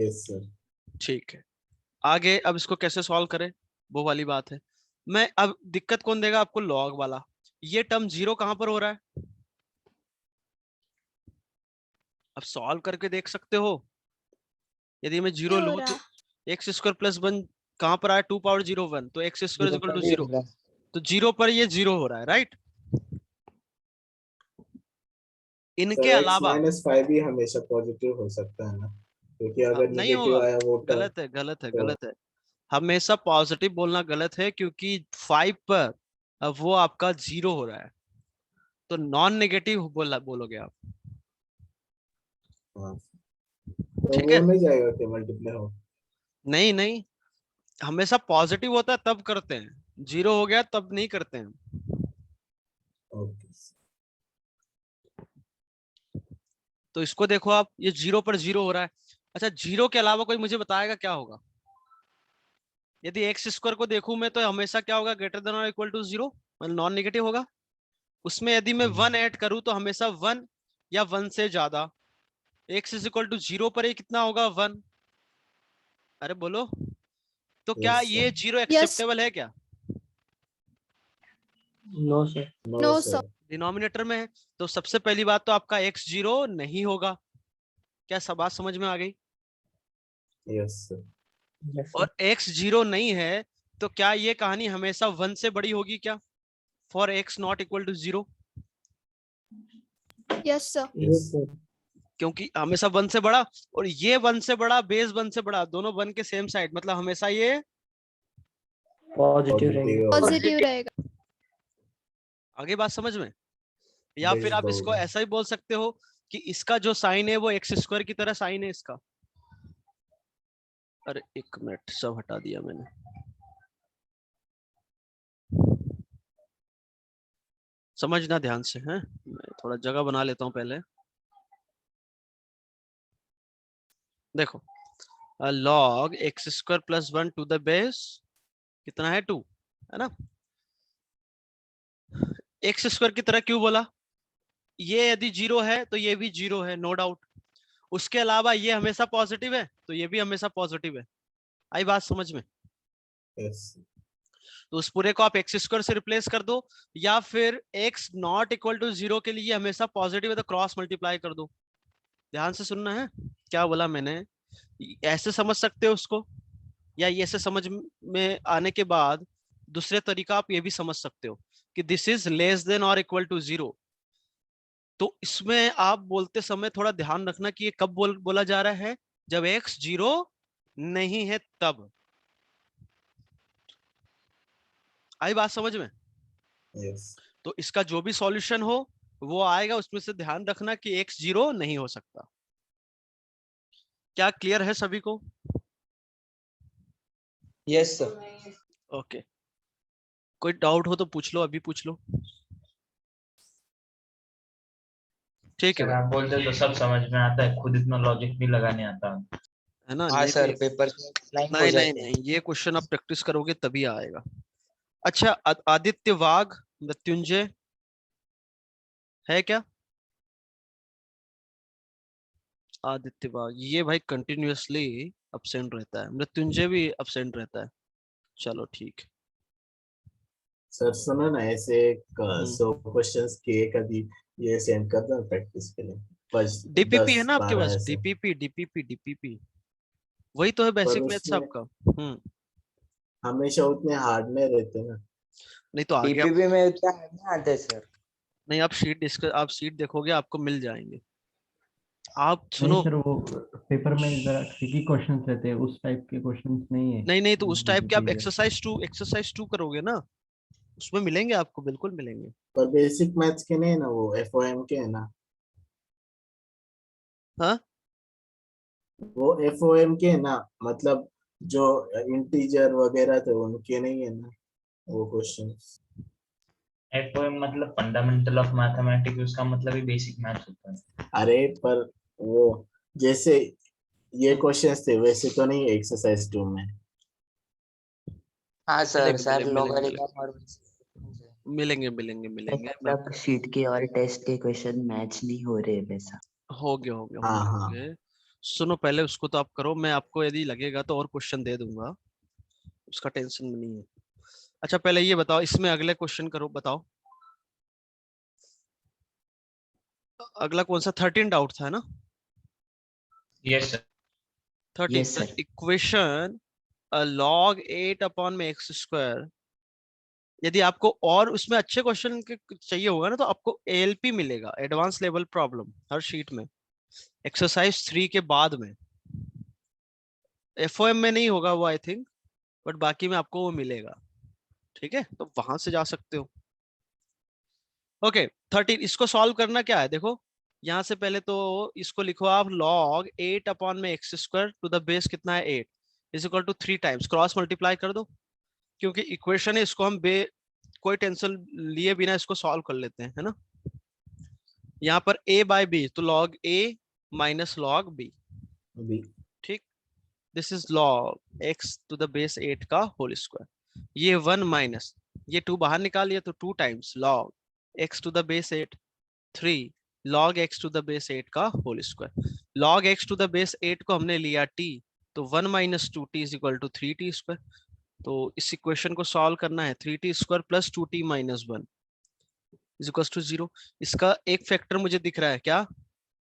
[SPEAKER 2] Yes sir.
[SPEAKER 1] ठीक है। आगे अब इसको कैसे सॉल्व करें वो वाली बात है। मैं अब दिक्कत कौन देगा आपको? लॉग वाला। ये टर्म 0 कहां पर हो रहा है? अब सॉल्व करके देख सकते हो। यदि मैं 0
[SPEAKER 4] हो
[SPEAKER 1] लूं
[SPEAKER 4] रहा
[SPEAKER 1] तो x² + 1 कहां पर आया? 2 पावर 0 1, तो x² = 0, तो 0 पर ये 0 हो रहा है, राइट? इनके
[SPEAKER 2] सर x
[SPEAKER 1] अलावा
[SPEAKER 2] माइनस 5 भी हमेशा पॉजिटिव हो सकता है ना, क्योंकि अगर
[SPEAKER 1] नहीं होगा।
[SPEAKER 2] निगेटिव आया वो टर्म
[SPEAKER 1] गलत है गलत है
[SPEAKER 2] तो।
[SPEAKER 1] गलत है। हमेशा पॉजिटिव बोलना गलत है, क्योंकि 5 पर अब वो आपका 0 हो रहा है, तो नॉन नेगेटिव बोलोगे आप।
[SPEAKER 2] हाँ तो
[SPEAKER 1] ठीक
[SPEAKER 2] वो
[SPEAKER 1] है।
[SPEAKER 2] नहीं जाएगा कि मल्टीप्लाई हो।
[SPEAKER 1] नहीं नहीं, हमेशा पॉजिटिव होता है तब करते हैं, 0 हो गया तब नहीं करते हैं।
[SPEAKER 2] ओके।
[SPEAKER 1] तो इसको देखो आप, ये 0 पर 0 हो रहा है। अच्छा 0 के अलावा कोई मुझे बताएगा क्या होगा? यदि x² को देखूं मैं तो हमेशा क्या होगा? ग्रेटर देन और इक्वल टू 0, मतलब नॉन नेगेटिव होगा। उसमें यदि मैं 1 ऐड करूं तो हमेशा 1 या 1 से ज्यादा। x = 0 पर ये कितना होगा? 1। अरे बोलो। तो क्या
[SPEAKER 2] यस
[SPEAKER 1] ये
[SPEAKER 2] सर।
[SPEAKER 1] 0
[SPEAKER 4] यस
[SPEAKER 1] एक्सेप्टेबल है क्या?
[SPEAKER 8] No sir
[SPEAKER 2] no
[SPEAKER 4] no
[SPEAKER 2] sir.
[SPEAKER 4] Sir
[SPEAKER 1] denominator में है, तो सबसे पहली बात तो आपका x 0 नहीं होगा। क्या सब बात समझ में आ गई?
[SPEAKER 2] Yes sir.
[SPEAKER 1] और x 0 नहीं है तो क्या ये कहानी हमेशा 1 से बड़ी होगी क्या? For x ≠ = 0,
[SPEAKER 4] yes sir
[SPEAKER 2] yes sir.
[SPEAKER 1] क्योंकि हमेशा 1 से बड़ा, और ये 1 से बड़ा, बेस 1 से बड़ा, दोनों 1 के सेम साइड, मतलब हमेशा ये
[SPEAKER 8] पॉजिटिव रहेंगे।
[SPEAKER 2] पॉजिटिव
[SPEAKER 4] पॉजिटिव रहेगा।
[SPEAKER 1] आगे बात समझ में? या
[SPEAKER 2] बेस
[SPEAKER 1] फिर आप
[SPEAKER 2] 2
[SPEAKER 1] इसको
[SPEAKER 2] होगा।
[SPEAKER 1] ऐसा ही बोल सकते हो कि इसका जो साइन है वो x² की तरह साइन है इसका। अरे एक मिनट, सब हटा दिया मैंने। समझना ध्यान से, हैं? मैं थोड़ा जगह बना लेता हूं पहले। देखो log x² + 1 to the base कितना है? 2 है ना। x² की तरह क्यों बोला? ये यदि 0 है तो ये भी 0 है, नो डाउट। उसके अलावा ये हमेशा पॉजिटिव है तो ये भी हमेशा पॉजिटिव है। आई बात समझ में?
[SPEAKER 2] yes,
[SPEAKER 1] तो उस पूरे को आप एक्स स्क्वायर से रिप्लेस कर दो, या फिर x नॉट इक्वल टू 0 के लिए हमेशा पॉजिटिव है तो क्रॉस मल्टीप्लाई कर दो। ध्यान से सुनना है क्या बोला मैंने। ऐसे समझ सकते हो उसको, या ये ऐसे समझ में आने के बाद दूसरे तरीका आप ये भी समझ सकते हो कि दिस इज लेस देन और इक्वल टू 0। तो इसमें आप बोलते समय थोड़ा ध्यान रखना कि ये कब बोला जा रहा है, जब x 0 नहीं है तब। आई बात समझ में?
[SPEAKER 2] yes.
[SPEAKER 1] तो इसका जो भी सॉल्यूशन हो वो आएगा, उसमें से ध्यान रखना कि x 0 नहीं हो सकता। क्या क्लियर है सभी को?
[SPEAKER 9] Yes sir.
[SPEAKER 1] ओके, कोई डाउट हो तो पूछ लो, अभी पूछ लो। ठीक है
[SPEAKER 3] सर
[SPEAKER 1] भाई,
[SPEAKER 3] आप बोलते तो सब समझ में आता है, खुद इतना लॉजिक भी लगाने आता है।
[SPEAKER 1] है ना?
[SPEAKER 8] हाँ
[SPEAKER 1] नहीं
[SPEAKER 8] सर,
[SPEAKER 1] तो
[SPEAKER 8] पेपर लाइन हो
[SPEAKER 1] नहीं
[SPEAKER 8] जाते हैं।
[SPEAKER 1] नहीं, ये क्वेश्चन आप प्रैक्टिस करोगे तभी आएगा। अच्छा, आदित्य वाघ मृत्युंजय है क्या? आदित्य वाघ ये भाई कंटिन्यूअसली अब्सेंट रहता है, मृत्युंजय भी अब्सेंट रहता है। चलो ठीक।
[SPEAKER 2] सर सुनो ना, ऐसे 100 क्वेश्चंस के कभी ये सेंड कर दो प्रैक्टिस के लिए, बस
[SPEAKER 1] डीपीपी है
[SPEAKER 2] 10
[SPEAKER 1] ना आपके
[SPEAKER 2] 12
[SPEAKER 1] पास?
[SPEAKER 2] ऐसे।
[SPEAKER 1] डीपीपी वही तो है
[SPEAKER 2] पर
[SPEAKER 1] बेसिक मैथ्स
[SPEAKER 2] उसमें
[SPEAKER 1] आपका।
[SPEAKER 2] हमेशा उतने हार्ड नहीं रहते ना।
[SPEAKER 1] नहीं तो आगे आप,
[SPEAKER 8] डीपीपी में क्या नहीं आते सर?
[SPEAKER 1] नहीं आप शीट डिस्कस, आप शीट देखोगे आपको मिल जाएंगे। आप
[SPEAKER 6] नहीं
[SPEAKER 1] सुनो,
[SPEAKER 6] सर, वो पेपर में जरा ट्रिकी क्वेश्चंस रहते हैं, उस टाइप के क्वेश्चंस नहीं है
[SPEAKER 1] नहीं तो उस टाइप के आप
[SPEAKER 6] DPP में।
[SPEAKER 1] एक्सरसाइज टू करोगे ना, उसमें मिलेंगे आपको, बिल्कुल मिलेंगे।
[SPEAKER 2] पर बेसिक मैथ्स के नहीं ना, वो एफओएम के है ना,
[SPEAKER 1] हाँ
[SPEAKER 2] वो एफओएम के है ना, मतलब जो इंटीजर वगैरह थे उनके नहीं है ना वो क्वेश्चंस।
[SPEAKER 3] एफओएम मतलब फंडामेंटल ऑफ मैथमेटिक्स, उसका मतलब ही बेसिक मैथ्स होता है।
[SPEAKER 2] अरे पर वो जैसे ये
[SPEAKER 1] हम्म,
[SPEAKER 2] क्वेश्चंस थे वैसे तो नहीं एक्सरसाइज 2 में।
[SPEAKER 8] हाँ सर, सर
[SPEAKER 1] मिलेंगे
[SPEAKER 8] लोगारिथम और
[SPEAKER 1] मैं
[SPEAKER 5] मतलब शीट के और टेस्ट के क्वेश्चन मैच नहीं हो रहे वैसा।
[SPEAKER 1] हो गया
[SPEAKER 2] हाँ
[SPEAKER 1] होंगे।
[SPEAKER 2] हाँ,
[SPEAKER 1] सुनो पहले उसको तो आप करो, मैं आपको यदि लगेगा तो और क्वेश्चन दे दूंगा, उसका टेंशन नहीं है। अच्छा पहले ये बताओ, इसमें अगले क्वेश्चन करो, बताओ अगला कौन सा? 13 डाउट था ना?
[SPEAKER 3] Yes sir.
[SPEAKER 1] 13
[SPEAKER 5] yes
[SPEAKER 1] the
[SPEAKER 5] sir.
[SPEAKER 1] Equation log 8 upon में एक्स स्क्वायर। यदि आपको और उसमें अच्छे क्वेश्चन चाहिए होगा ना, तो आपको एएलपी मिलेगा, एडवांस लेवल प्रॉब्लम, हर शीट में एक्सरसाइज 3 के बाद में। एफओएम में नहीं होगा वो आई थिंक, बट बाकी में आपको वो मिलेगा। ठीक है, तो वहां से जा सकते हो। ओके 13, इसको सॉल्व करना क्या है देखो, यहां से पहले तो इसको लिखो आप, log 8 अपॉन में x square to the base कितना है 8 is equal to 3 times, cross multiply कर दो, क्योंकि इक्वेशन है, इसको हम कोई टेंशन लिए बिना इसको सॉल्व कर लेते हैं, है ना? यहाँ पर a बाय बी, तो log a minus log b।
[SPEAKER 2] अभी
[SPEAKER 1] ठीक, this is log x to the base 8 का होल स्क्वायर। ये 1 माइनस ये 2 बाहर निकाल लिया, तो 2 times log x to the base 8, 3 log x to the base 8 का whole square. log x to the base 8 को हमने लिया t, तो 1 माइनस 2t is equal to 3t square. तो इस इक्वेशन को सॉल्व करना है, 3t square plus 2t minus 1 is equal to 0। इसका एक फैक्टर मुझे दिख रहा है क्या,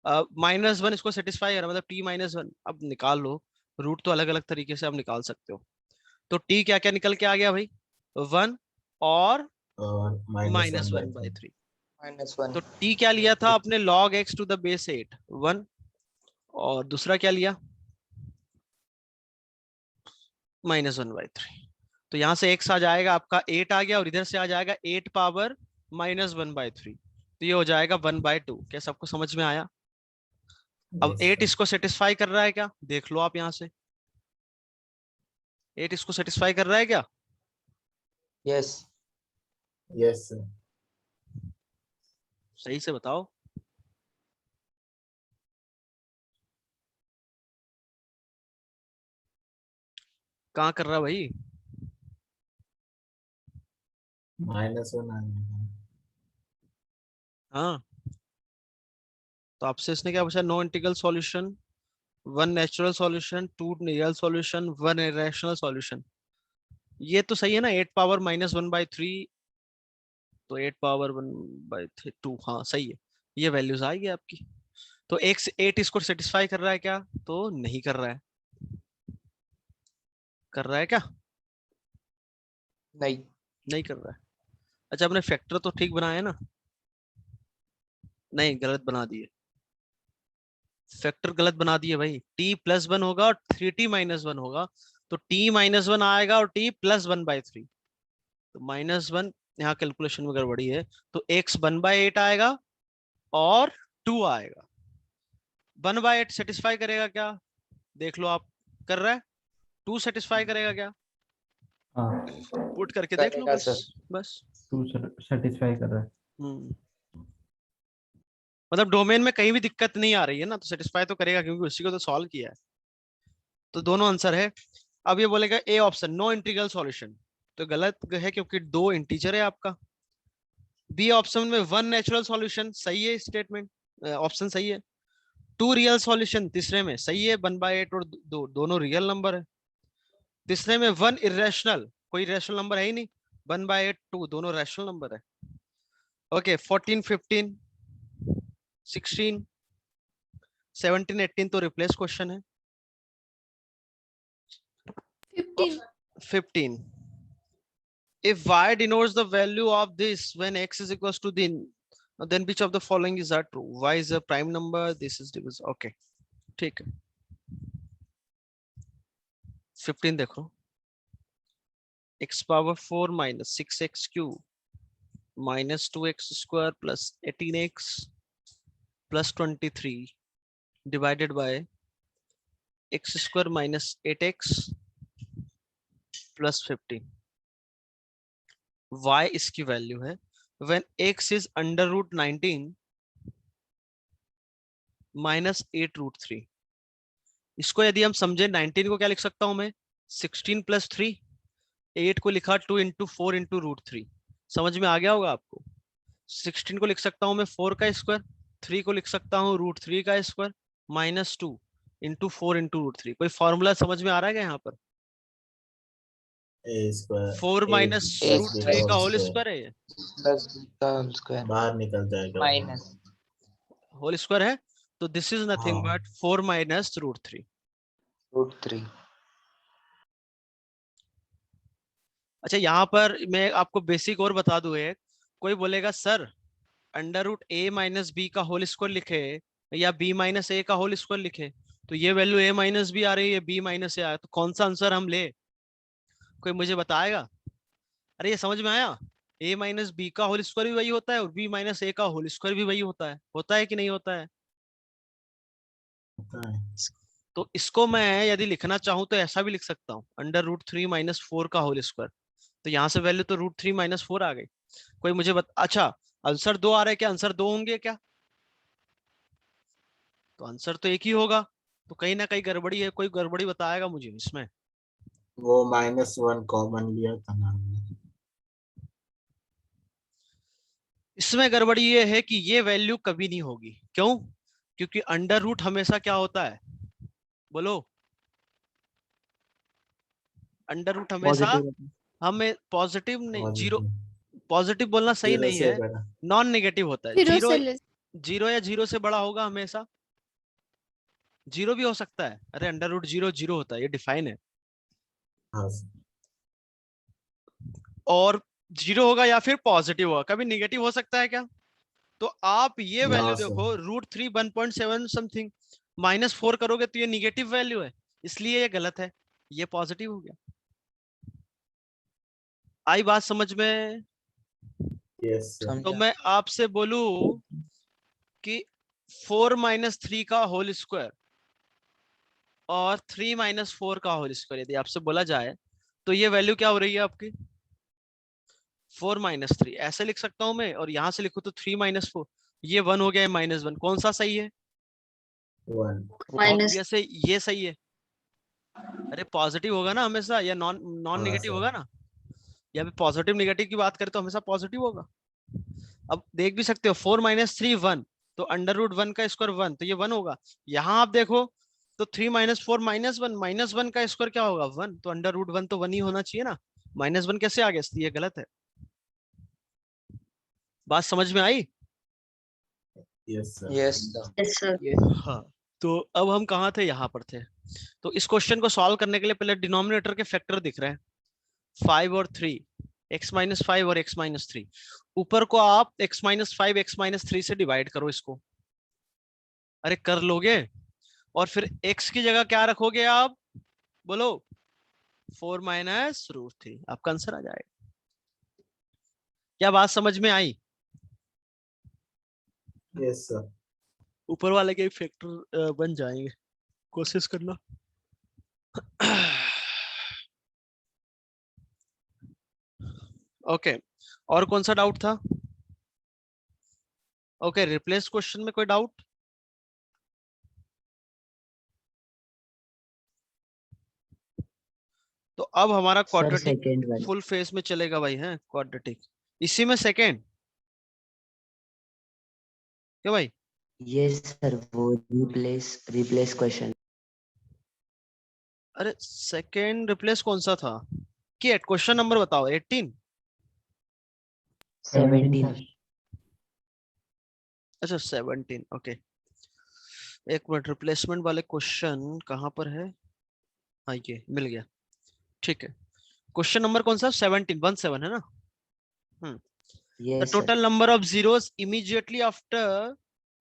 [SPEAKER 1] -1 इसको सेटिस्फाई कर रहा है, मतलब t माइनस 1। अब निकाल लो, रूट तो अलग अलग तरीके से आप निकाल सकते हो। तो t क्या क्या निकल के आ गया भाई, 1 और
[SPEAKER 2] और
[SPEAKER 1] माइनस
[SPEAKER 2] -1/3।
[SPEAKER 1] 1/3।
[SPEAKER 8] -1।
[SPEAKER 1] तो t क्या लिया था आपने, log x to the base 8 1, और दूसरा क्या लिया, -1/3। तो यहाँ से x आ जाएगा आपका 8 आ गया, और इधर से आ जाएगा 8 पावर -1/3, तो ये हो जाएगा 1/2। क्या सबको समझ में आया? अब
[SPEAKER 2] यस
[SPEAKER 1] 8
[SPEAKER 2] सर,
[SPEAKER 1] इसको सेटिस्फाई कर रहा है क्या, देख लो आप यहाँ से, 8 इसको सेटिस्फाई कर रहा है क्या?
[SPEAKER 8] यस।
[SPEAKER 2] Yes sir.
[SPEAKER 1] सही से बताओ। कहाँ कर रहा भाई?
[SPEAKER 2] -1 आ जाएगा।
[SPEAKER 1] हाँ तो आपसे इसने क्या पूछा, no integral solution, one natural solution, two real solution, one irrational solution. ये तो सही है ना, 8 पावर -1/3, तो 8 पावर 1/2, हाँ सही है, ये वैल्यूज आएगी आपकी। तो 1 से 8 इसको सेटिस्फाई कर रहा है क्या, तो नहीं कर रहा है, कर रहा है क्या,
[SPEAKER 8] नहीं।
[SPEAKER 1] नहीं कर रहा है। अच्छा अपने फैक्टर तो ठीक बनाया है ना, नहीं गलत बना दिए, फैक्टर गलत बना दिए भाई। t+1 होगा और 3t-1 होगा, तो t-1 आएगा और t+1/3, तो -1 यहाँ कैलकुलेशन में गड़बड़ी है, तो x 1/8 आएगा और 2 आएगा। 1/8 सेटिस्फाई करेगा क्या, देख लो आप, कर रहा है। 2 सेटिस्फाई करेगा क्या,
[SPEAKER 6] हाँ
[SPEAKER 1] पुट करके देख लो,
[SPEAKER 8] करेगा
[SPEAKER 1] बस बस।
[SPEAKER 6] 2 सेटिस्फाई कर रहा है।
[SPEAKER 1] मतलब डोमेन में कहीं भी दिक्कत नहीं आ रही है ना, तो सेटिस्फाई तो करेगा, क्योंकि उसी को तो सॉल्व किया है। तो दोनों आंसर है। अब ये बोलेगा A option no integral solution, तो गलत है क्योंकि 2 इंटीजर है आपका। बी ऑप्शन में 1 नेचुरल सॉल्यूशन, सही है स्टेटमेंट, ऑप्शन सही है। 2 रियल सॉल्यूशन तीसरे में सही है, 1/8 और 2 दोनों रियल नंबर है। तीसरे में 1 इरेशनल, कोई रैशनल नंबर है ही नहीं, 1/8 2 दोनों रैशनल नंबर है। ओके 14 15 16 17 18 तो रिप्लेस क्वेश्चन है। 15 if y denotes the value of this when x is equals to then which of the following is are true, y is a prime number, this is divisible, okay ठीक है। 15 देखो, x power 4 minus 6x cube minus 2x square plus 18x plus 23 divided by x square minus 8x plus 15, y इसकी value है when x is under root 19 minus 8√3। इसको यदि हम समझे 19 को क्या लिख सकता हूं मैं, 16 + 3, 8 को लिखा 2 × 4 × √3, समझ में आ गया होगा आपको। 16 को लिख सकता हूं मैं 4 का स्क्वायर, 3 को लिख सकता हूं √3 का स्क्वायर, -2 × 4 × √3। कोई फॉर्मूला समझ में आ रहा है क्या यहाँ पर,
[SPEAKER 2] ए स्क्वायर
[SPEAKER 1] 4 माइनस √3 का होल स्क्वायर है ये,
[SPEAKER 8] प्लस बी का होल स्क्वायर
[SPEAKER 2] बाहर निकल जाएगा
[SPEAKER 8] माइनस
[SPEAKER 1] होल स्क्वायर है, तो दिस इज नथिंग
[SPEAKER 2] हाँ।
[SPEAKER 1] But 4 minus √3।
[SPEAKER 8] √3।
[SPEAKER 1] अच्छा यहाँ पर मैं आपको बेसिक और बता दूं, एक कोई बोलेगा सर √a - b का होल स्क्वायर लिखे या b - a का होल स्क्वायर लिखे, तो ये वैल्यू a - b आ रही है, b - a आ रही है, तो कौन सा आंसर हम ले, कोई मुझे बताएगा। अरे ये समझ में आया, a - b का होल स्क्वायर भी वही होता है और b - a का होल स्क्वायर भी वही होता है कि नहीं होता है। तो इसको मैं यदि लिखना चाहूं तो ऐसा भी लिख सकता हूँ, √3 - 4 का होल स्क्वायर, तो यहाँ से वैल्यू तो √3 - 4 आ गई। कोई मुझे अच्छा आंसर 2 आ रहा है क्या, आंसर 2 होंगे क्या, तो आंसर तो एक ही होगा, तो कहीं ना कहीं गड़बड़ी है, कोई गड़बड़ी बताएगा मुझे इसमें।
[SPEAKER 2] वो -1 कॉमन लिया था ना हमने।
[SPEAKER 1] इसमें गड़बड़ी ये है कि ये वैल्यू कभी नहीं होगी, क्यों, क्योंकि अंडर रूट हमेशा क्या होता है, बोलो, अंडर रूट हमेशा हमें पॉजिटिव नहीं, जीरो, पॉजिटिव बोलना सही
[SPEAKER 2] जीरो
[SPEAKER 1] नहीं
[SPEAKER 2] से
[SPEAKER 1] है,
[SPEAKER 2] बड़ा।
[SPEAKER 1] नॉन नेगेटिव होता है।
[SPEAKER 4] जीरो
[SPEAKER 1] जीरो,
[SPEAKER 4] से लेस।
[SPEAKER 1] जीरो या जीरो से बड़ा होगा हमेशा, जीरो भी हो सकता है, अरे अंडर रूट 0 0 होता है, ये डिफाइन है,
[SPEAKER 2] हाँ
[SPEAKER 1] और जीरो होगा या फिर पॉजिटिव होगा, कभी नेगेटिव हो सकता है क्या। तो आप ये
[SPEAKER 2] ना
[SPEAKER 1] वैल्यू
[SPEAKER 2] सर।
[SPEAKER 1] देखो √3 1.7 समथिंग, -4 करोगे तो ये निगेटिव वैल्यू है, इसलिए ये गलत है, ये पॉजिटिव हो गया। आई बात समझ में।
[SPEAKER 2] Yes sir.
[SPEAKER 1] तो
[SPEAKER 8] समझा।
[SPEAKER 1] मैं आपसे बोलूं कि 4 - 3 का होल स्क्वायर और 3 - 4 का होल स्क्वायर यदि आपसे बोला जाए तो ये वैल्यू क्या हो रही है आपकी, 4 - 3 ऐसे लिख सकता हूं मैं, और यहां से लिखूं तो 3 - 4, ये 1 हो गया है, -1, कौन सा सही है,
[SPEAKER 2] 1
[SPEAKER 1] ऑब्वियस है ये सही है। अरे पॉजिटिव होगा ना हमेशा, या नॉन
[SPEAKER 2] हाँ
[SPEAKER 1] नेगेटिव
[SPEAKER 2] सर।
[SPEAKER 1] होगा ना, या फिर पॉजिटिव नेगेटिव की बात करें तो हमेशा पॉजिटिव होगा। अब देख भी सकते हो 4 - 3 1, तो अंडर रूट 1 का स्क्वायर 1, तो ये 1 होगा। यहाँ आप देखो तो 3 - 4 -1, -1 का स्क्वायर क्या होगा 1, तो अंडर रूट 1 तो 1 ही होना चाहिए ना, -1 कैसे आ गया, इसलिए ये गलत है। बात समझ में आई?
[SPEAKER 2] Yes sir.
[SPEAKER 8] Yes sir.
[SPEAKER 1] हाँ, तो अब हम कहाँ थे, यहाँ पर थे। तो इस क्वेश्चन को सॉल्व करने के लिए पहले डिनोमिनेटर के फैक्टर दिख रहे हैं 5 और 3, x-5 और x-3। ऊपर को आप x-5 x-3 से डिवाइड करो इसको, अरे कर लोगे। और फिर x की जगह क्या रखोगे आप, बोलो 4 - √3, आपका आंसर आ जाएगा। क्या बात समझ में आई?
[SPEAKER 2] Yes sir.
[SPEAKER 1] ऊपर वाले के फैक्टर बन जाएंगे, कोशिश करना। ओके, और कौन सा डाउट था? ओके, रिप्लेस क्वेश्चन में कोई डाउट? तो अब हमारा
[SPEAKER 5] सर
[SPEAKER 1] क्वाड्रेटिक
[SPEAKER 5] सेकंड वाला।
[SPEAKER 1] फुल फेस में चलेगा भाई, है क्वाड्रेटिक इसी में सेकेंड, क्या भाई?
[SPEAKER 5] यस सर, वो रिप्लेस क्वेश्चन।
[SPEAKER 1] अरे सेकेंड रिप्लेस कौन सा था, कि क्वेश्चन नंबर बताओ, 18?
[SPEAKER 5] 17।
[SPEAKER 1] अच्छा 17, ओके। एक मिनट, रिप्लेसमेंट वाले क्वेश्चन कहाँ पर है? हाँ ये मिल गया, ठीक है। क्वेश्चन नंबर कौन सा, 17 है ना? The
[SPEAKER 5] yes sir.
[SPEAKER 1] total number of zeros immediately after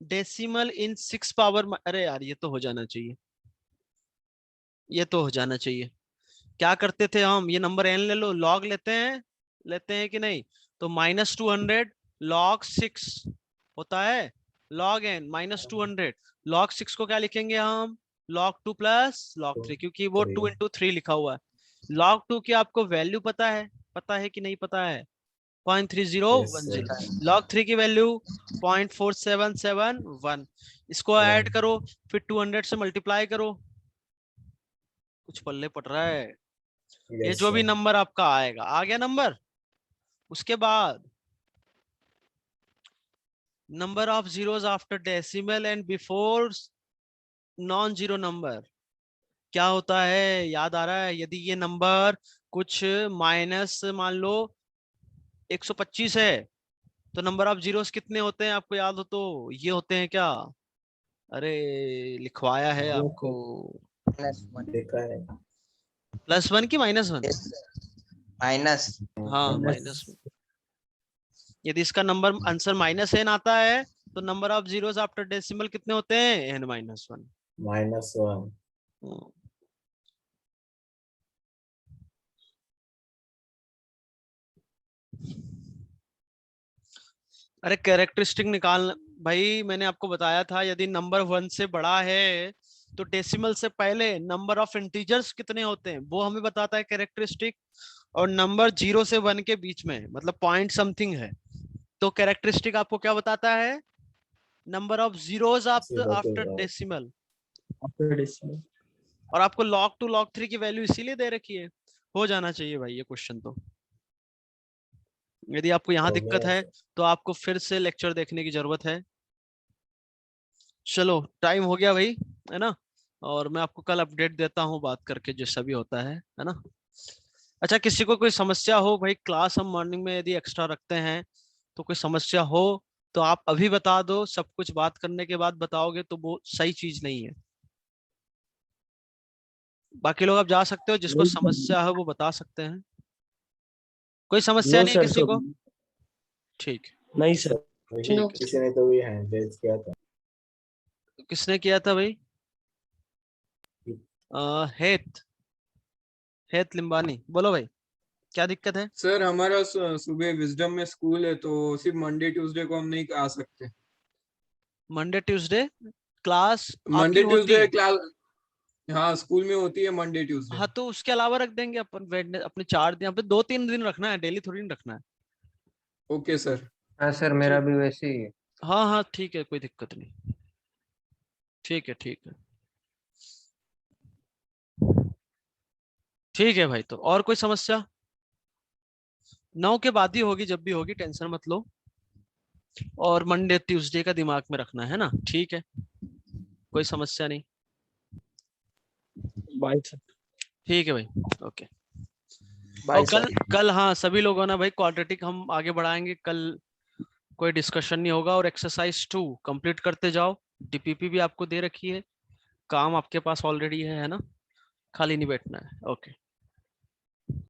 [SPEAKER 1] decimal in 6 power, अरे यार ये तो हो जाना चाहिए, ये तो हो जाना चाहिए। क्या करते थे हम, ये नंबर n ले लो, log लेते हैं कि नहीं? तो -200 log 6 होता है, log n -200 log 6 को क्या लिखेंगे हम, log 2 + log 3, क्योंकि वो 2 × 3 लिखा हुआ है। log 2 की आपको वैल्यू पता है कि नहीं पता है? 0.3010। log 3 की वैल्यू 0.4771। इसको ऐड करो, फिर 200 से मल्टीप्लाई करो, कुछ पल्ले पड़ रहा है। ये जो भी नंबर आपका आएगा, आ गया नंबर। उसके बाद number of zeros after decimal and before non zero number क्या होता है, याद आ रहा है? यदि ये नंबर कुछ माइनस मान लो 125 है, तो नंबर ऑफ जीरोस कितने होते हैं आपको याद हो तो? ये होते हैं क्या, अरे लिखवाया है आपको,
[SPEAKER 8] -1।
[SPEAKER 2] देखा है।
[SPEAKER 1] +1 की -1?
[SPEAKER 8] माइनस।
[SPEAKER 1] हाँ -1। यदि इसका नंबर आंसर -n आता है तो number of zeros after decimal कितने होते हैं, n-1।
[SPEAKER 2] -1।
[SPEAKER 1] अरे कैरेक्टरिस्टिक निकाल भाई, मैंने आपको बताया था यदि नंबर 1 से बड़ा है तो डेसिमल से पहले नंबर ऑफ इंटीजर्स कितने होते हैं वो हमें बताता है कैरेक्टरिस्टिक। और नंबर 0 से 1 के बीच में मतलब पॉइंट समथिंग है, तो कैरेक्टरिस्टिक आपको क्या बताता है, number of zeros after decimal. और आपको log 2 log 3 की वैल्यू इसीलिए दे रखी है। हो जाना चाहिए भाई ये क्वेश्चन तो। यदि आपको यहाँ दिक्कत है तो आपको फिर से लेक्चर देखने की जरूरत है। चलो टाइम हो गया भाई, है ना? और मैं आपको कल अपडेट देता हूँ बात करके, जैसा भी होता है ना? अच्छा, किसी को कोई समस्या हो भाई, क्लास हम मॉर्निंग में यदि एक्स्ट्रा रखते हैं तो कोई समस्या हो तो आप अभी बता दो, सब कुछ बात करने के बाद बताओगे तो वो सही चीज नहीं है। बाकी लोग आप जा सकते हो, जिसको समस्या है वो बता सकते हैं। कोई समस्या नहीं है किसी को? ठीक है,
[SPEAKER 6] नहीं सर।
[SPEAKER 2] किसी ने तो भी हैंड रेज किया था।
[SPEAKER 1] किसने किया था भाई? हेत लिम्बानी, बोलो भाई क्या दिक्कत है?
[SPEAKER 10] सर हमारा सुबह विजडम में स्कूल है, तो सिर्फ मंडे ट्यूसडे को हम नहीं आ सकते।
[SPEAKER 1] मंडे ट्यूसडे क्लास आपकी
[SPEAKER 10] मंडे
[SPEAKER 1] होती है?
[SPEAKER 10] ट्यूसडे क्लास, हाँ स्कूल में होती है मंडे ट्यूसडे।
[SPEAKER 1] हाँ तो उसके अलावा रख देंगे अपन, अपने 4 दिन, अपने 2-3 दिन रखना है, डेली थोड़ी नहीं रखना है।
[SPEAKER 10] Okay sir.
[SPEAKER 9] हाँ सर, मेरा भी वैसे ही है।
[SPEAKER 1] हाँ हाँ ठीक है, कोई दिक्कत नहीं, ठीक है ठीक है ठीक है भाई। तो और कोई समस्या? 9 के बाद ही होगी, जब भी होगी टेंशन मत लो। और मंडे ट्यूसडे का दिमाग में रखना है ना, ठीक है, कोई समस्या नहीं।
[SPEAKER 7] Bye sir.
[SPEAKER 1] ठीक है भाई, ओके।
[SPEAKER 8] बाय
[SPEAKER 1] और कल
[SPEAKER 8] सर।
[SPEAKER 1] कल हाँ सभी लोगों ना भाई क्वाड्रेटिक हम आगे बढ़ाएंगे कल, कोई डिस्कशन नहीं होगा। और एक्सरसाइज 2 कंप्लीट करते जाओ, डीपीपी भी आपको दे रखी है, काम आपके पास ऑलरेडी है ना, खाली नहीं बैठना है। ओके।